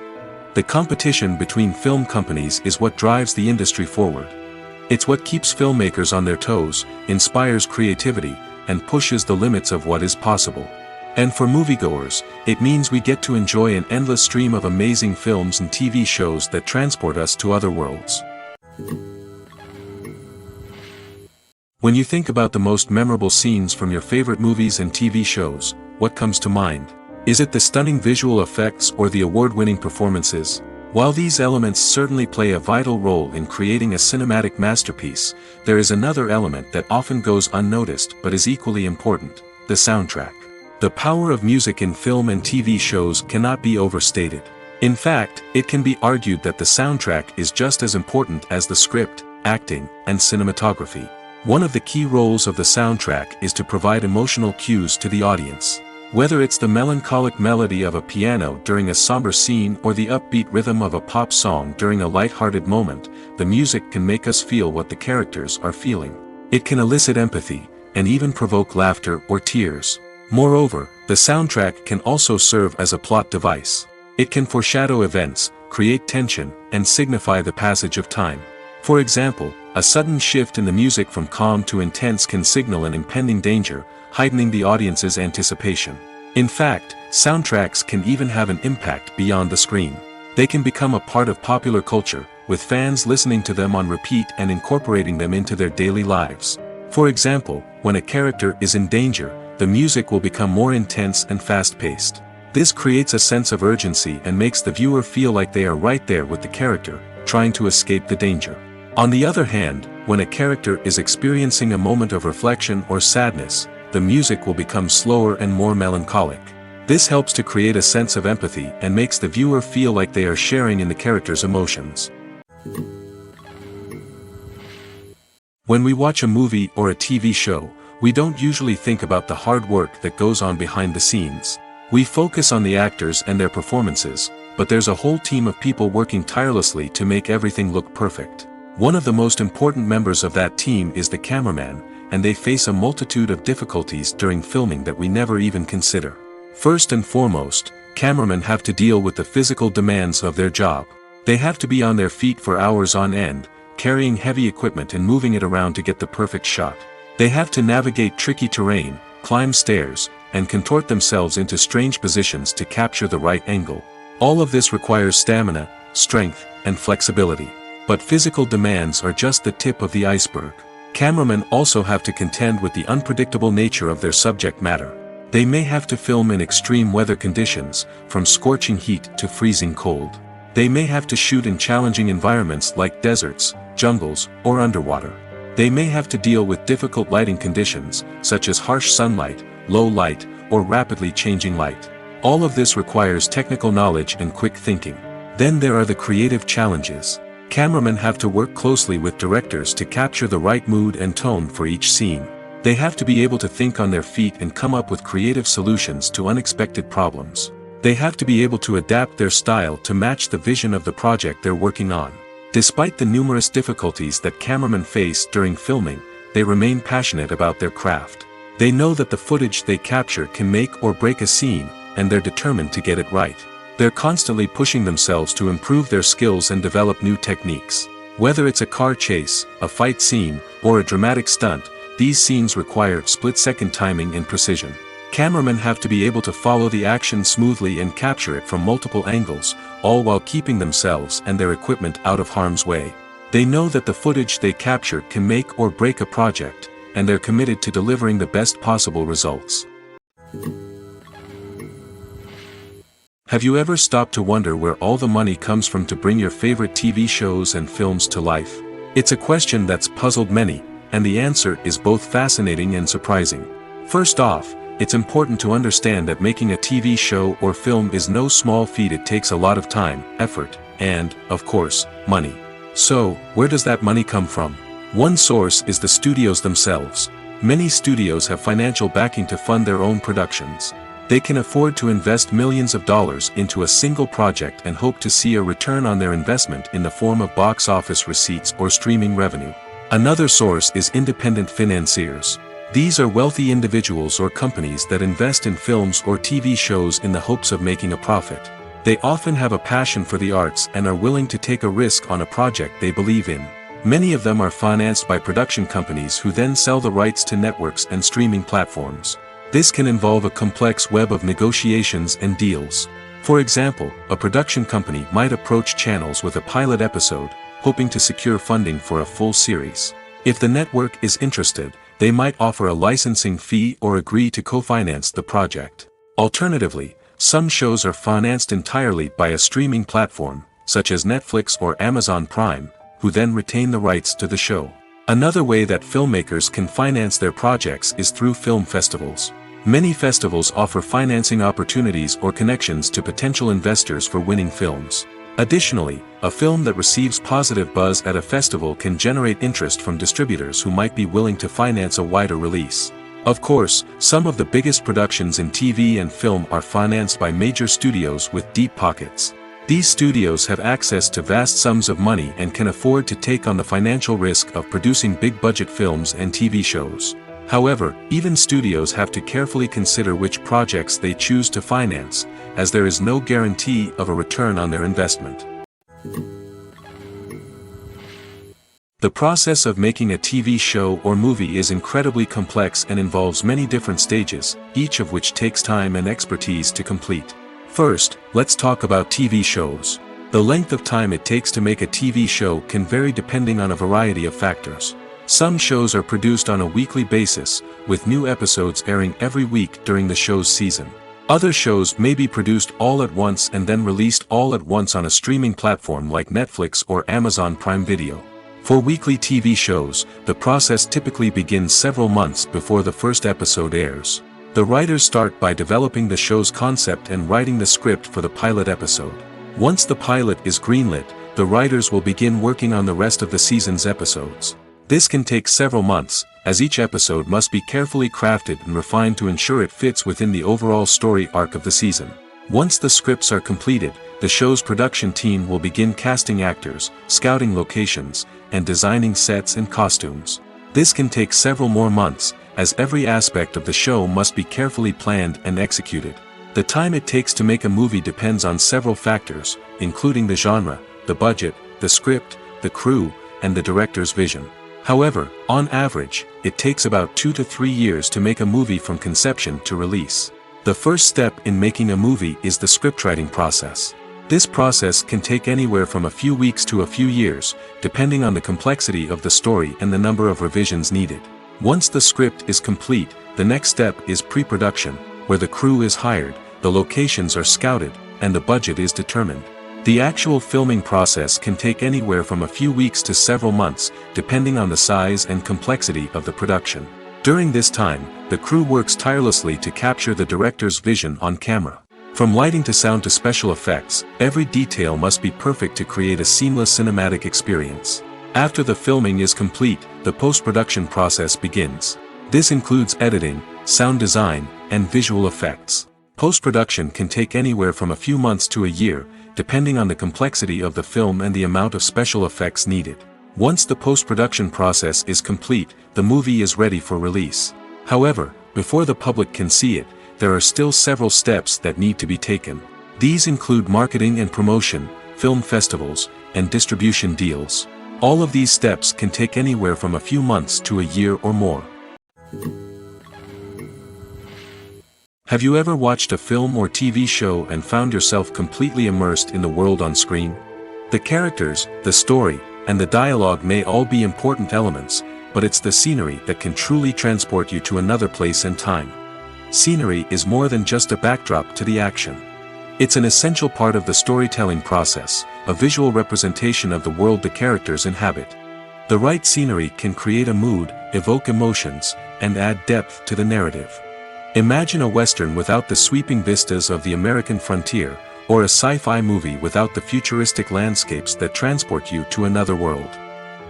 Speaker 2: The competition between film companies is what drives the industry forward. It's what keeps filmmakers on their toes, inspires creativity, and pushes the limits of what is possible. And for moviegoers, it means we get to enjoy an endless stream of amazing films and TV shows that transport us to other worlds. When you think about the most memorable scenes from your favorite movies and TV shows, what comes to mind? Is it the stunning visual effects or the award-winning performances? While these elements certainly play a vital role in creating a cinematic masterpiece, there is another element that often goes unnoticed but is equally important: the soundtrack. The power of music in film and TV shows cannot be overstated. In fact, it can be argued that the soundtrack is just as important as the script, acting, and cinematography. One of the key roles of the soundtrack is to provide emotional cues to the audience. Whether it's the melancholic melody of a piano during a somber scene or the upbeat rhythm of a pop song during a light-hearted moment, the music can make us feel what the characters are feeling. It can elicit empathy, and even provoke laughter or tears. Moreover, the soundtrack can also serve as a plot device. It can foreshadow events, create tension, and signify the passage of time. For example, a sudden shift in the music from calm to intense can signal an impending danger, heightening the audience's anticipation. In fact, soundtracks can even have an impact beyond the screen. They can become a part of popular culture, with fans listening to them on repeat and incorporating them into their daily lives. For example, when a character is in danger, the music will become more intense and fast-paced. This creates a sense of urgency and makes the viewer feel like they are right there with the character, trying to escape the danger. On the other hand, when a character is experiencing a moment of reflection or sadness, the music will become slower and more melancholic. This helps to create a sense of empathy and makes the viewer feel like they are sharing in the character's emotions. When we watch a movie or a TV show, we don't usually think about the hard work that goes on behind the scenes. We focus on the actors and their performances, but there's a whole team of people working tirelessly to make everything look perfect. One of the most important members of that team is the cameraman, and they face a multitude of difficulties during filming that we never even consider. First and foremost, cameramen have to deal with the physical demands of their job. They have to be on their feet for hours on end, carrying heavy equipment and moving it around to get the perfect shot. They have to navigate tricky terrain, climb stairs, and contort themselves into strange positions to capture the right angle. All of this requires stamina, strength, and flexibility. But physical demands are just the tip of the iceberg. Cameramen also have to contend with the unpredictable nature of their subject matter. They may have to film in extreme weather conditions, from scorching heat to freezing cold. They may have to shoot in challenging environments like deserts, jungles, or underwater. They may have to deal with difficult lighting conditions, such as harsh sunlight, low light, or rapidly changing light. All of this requires technical knowledge and quick thinking. Then there are the creative challenges. Cameramen have to work closely with directors to capture the right mood and tone for each scene. They have to be able to think on their feet and come up with creative solutions to unexpected problems. They have to be able to adapt their style to match the vision of the project they're working on. Despite the numerous difficulties that cameramen face during filming, they remain passionate about their craft. They know that the footage they capture can make or break a scene, and they're determined to get it right. They're constantly pushing themselves to improve their skills and develop new techniques. Whether it's a car chase, a fight scene, or a dramatic stunt, these scenes require split-second timing and precision. Cameramen have to be able to follow the action smoothly and capture it from multiple angles, all while keeping themselves and their equipment out of harm's way. They know that the footage they capture can make or break a project, and they're committed to delivering the best possible results. Have you ever stopped to wonder where all the money comes from to bring your favorite TV shows and films to life? It's a question that's puzzled many, and the answer is both fascinating and surprising. First off, it's important to understand that making a TV show or film is no small feat. It takes a lot of time, effort, and, of course, money. So, where does that money come from? One source is the studios themselves. Many studios have financial backing to fund their own productions. They can afford to invest millions of dollars into a single project and hope to see a return on their investment in the form of box office receipts or streaming revenue. Another source is independent financiers. These are wealthy individuals or companies that invest in films or TV shows in the hopes of making a profit. They often have a passion for the arts and are willing to take a risk on a project they believe in. Many of them are financed by production companies who then sell the rights to networks and streaming platforms. This can involve a complex web of negotiations and deals. For example, a production company might approach channels with a pilot episode, hoping to secure funding for a full series. If the network is interested, they might offer a licensing fee or agree to co-finance the project. Alternatively, some shows are financed entirely by a streaming platform, such as Netflix or Amazon Prime, who then retain the rights to the show. Another way that filmmakers can finance their projects is through film festivals. Many festivals offer financing opportunities or connections to potential investors for winning films. Additionally, a film that receives positive buzz at a festival can generate interest from distributors who might be willing to finance a wider release. Of course, some of the biggest productions in TV and film are financed by major studios with deep pockets. These studios have access to vast sums of money and can afford to take on the financial risk of producing big-budget films and TV shows. However, even studios have to carefully consider which projects they choose to finance, as there is no guarantee of a return on their investment. The process of making a TV show or movie is incredibly complex and involves many different stages, each of which takes time and expertise to complete. First, let's talk about TV shows. The length of time it takes to make a TV show can vary depending on a variety of factors. Some shows are produced on a weekly basis, with new episodes airing every week during the show's season. Other shows may be produced all at once and then released all at once on a streaming platform like Netflix or Amazon Prime Video. For weekly TV shows, the process typically begins several months before the first episode airs. The writers start by developing the show's concept and writing the script for the pilot episode. Once the pilot is greenlit, the writers will begin working on the rest of the season's episodes. This can take several months, as each episode must be carefully crafted and refined to ensure it fits within the overall story arc of the season. Once the scripts are completed, the show's production team will begin casting actors, scouting locations, and designing sets and costumes. This can take several more months, as every aspect of the show must be carefully planned and executed. The time it takes to make a movie depends on several factors, including the genre, the budget, the script, the crew, and the director's vision. However, on average, it takes about 2 to 3 years to make a movie from conception to release. The first step in making a movie is the scriptwriting process. This process can take anywhere from a few weeks to a few years, depending on the complexity of the story and the number of revisions needed. Once the script is complete, the next step is pre-production, where the crew is hired, the locations are scouted, and the budget is determined. The actual filming process can take anywhere from a few weeks to several months, depending on the size and complexity of the production. During this time, the crew works tirelessly to capture the director's vision on camera. From lighting to sound to special effects, every detail must be perfect to create a seamless cinematic experience. After the filming is complete, the post-production process begins. This includes editing, sound design, and visual effects. Post-production can take anywhere from a few months to a year, depending on the complexity of the film and the amount of special effects needed. Once the post-production process is complete, the movie is ready for release. However, before the public can see it, there are still several steps that need to be taken. These include marketing and promotion, film festivals, and distribution deals. All of these steps can take anywhere from a few months to a year or more. Have you ever watched a film or TV show and found yourself completely immersed in the world on screen? The characters, the story, and the dialogue may all be important elements, but it's the scenery that can truly transport you to another place and time. Scenery is more than just a backdrop to the action. It's an essential part of the storytelling process, a visual representation of the world the characters inhabit. The right scenery can create a mood, evoke emotions, and add depth to the narrative. Imagine a Western without the sweeping vistas of the American frontier, or a sci-fi movie without the futuristic landscapes that transport you to another world.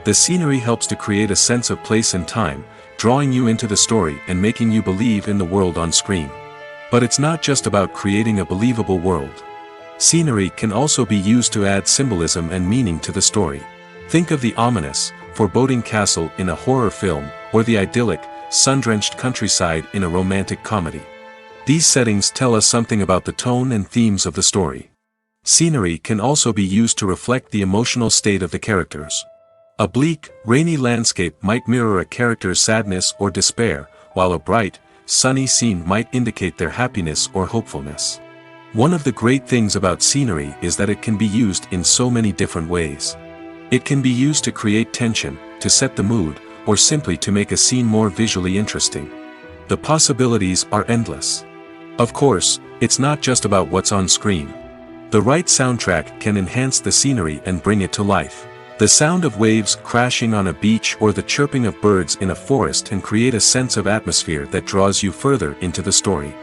Speaker 2: The scenery helps to create a sense of place and time, drawing you into the story and making you believe in the world on screen. But it's not just about creating a believable world. Scenery can also be used to add symbolism and meaning to the story. Think of the ominous, foreboding castle in a horror film, or the idyllic, sun-drenched countryside in a romantic comedy. These settings tell us something about the tone and themes of the story. Scenery can also be used to reflect the emotional state of the characters. A bleak, rainy landscape might mirror a character's sadness or despair, while a bright, sunny scene might indicate their happiness or hopefulness. One of the great things about scenery is that it can be used in so many different ways. It can be used to create tension, to set the mood, or simply to make a scene more visually interesting. The possibilities are endless. Of course, it's not just about what's on screen. The right soundtrack can enhance the scenery and bring it to life. The sound of waves crashing on a beach or the chirping of birds in a forest can create a sense of atmosphere that draws you further into the story.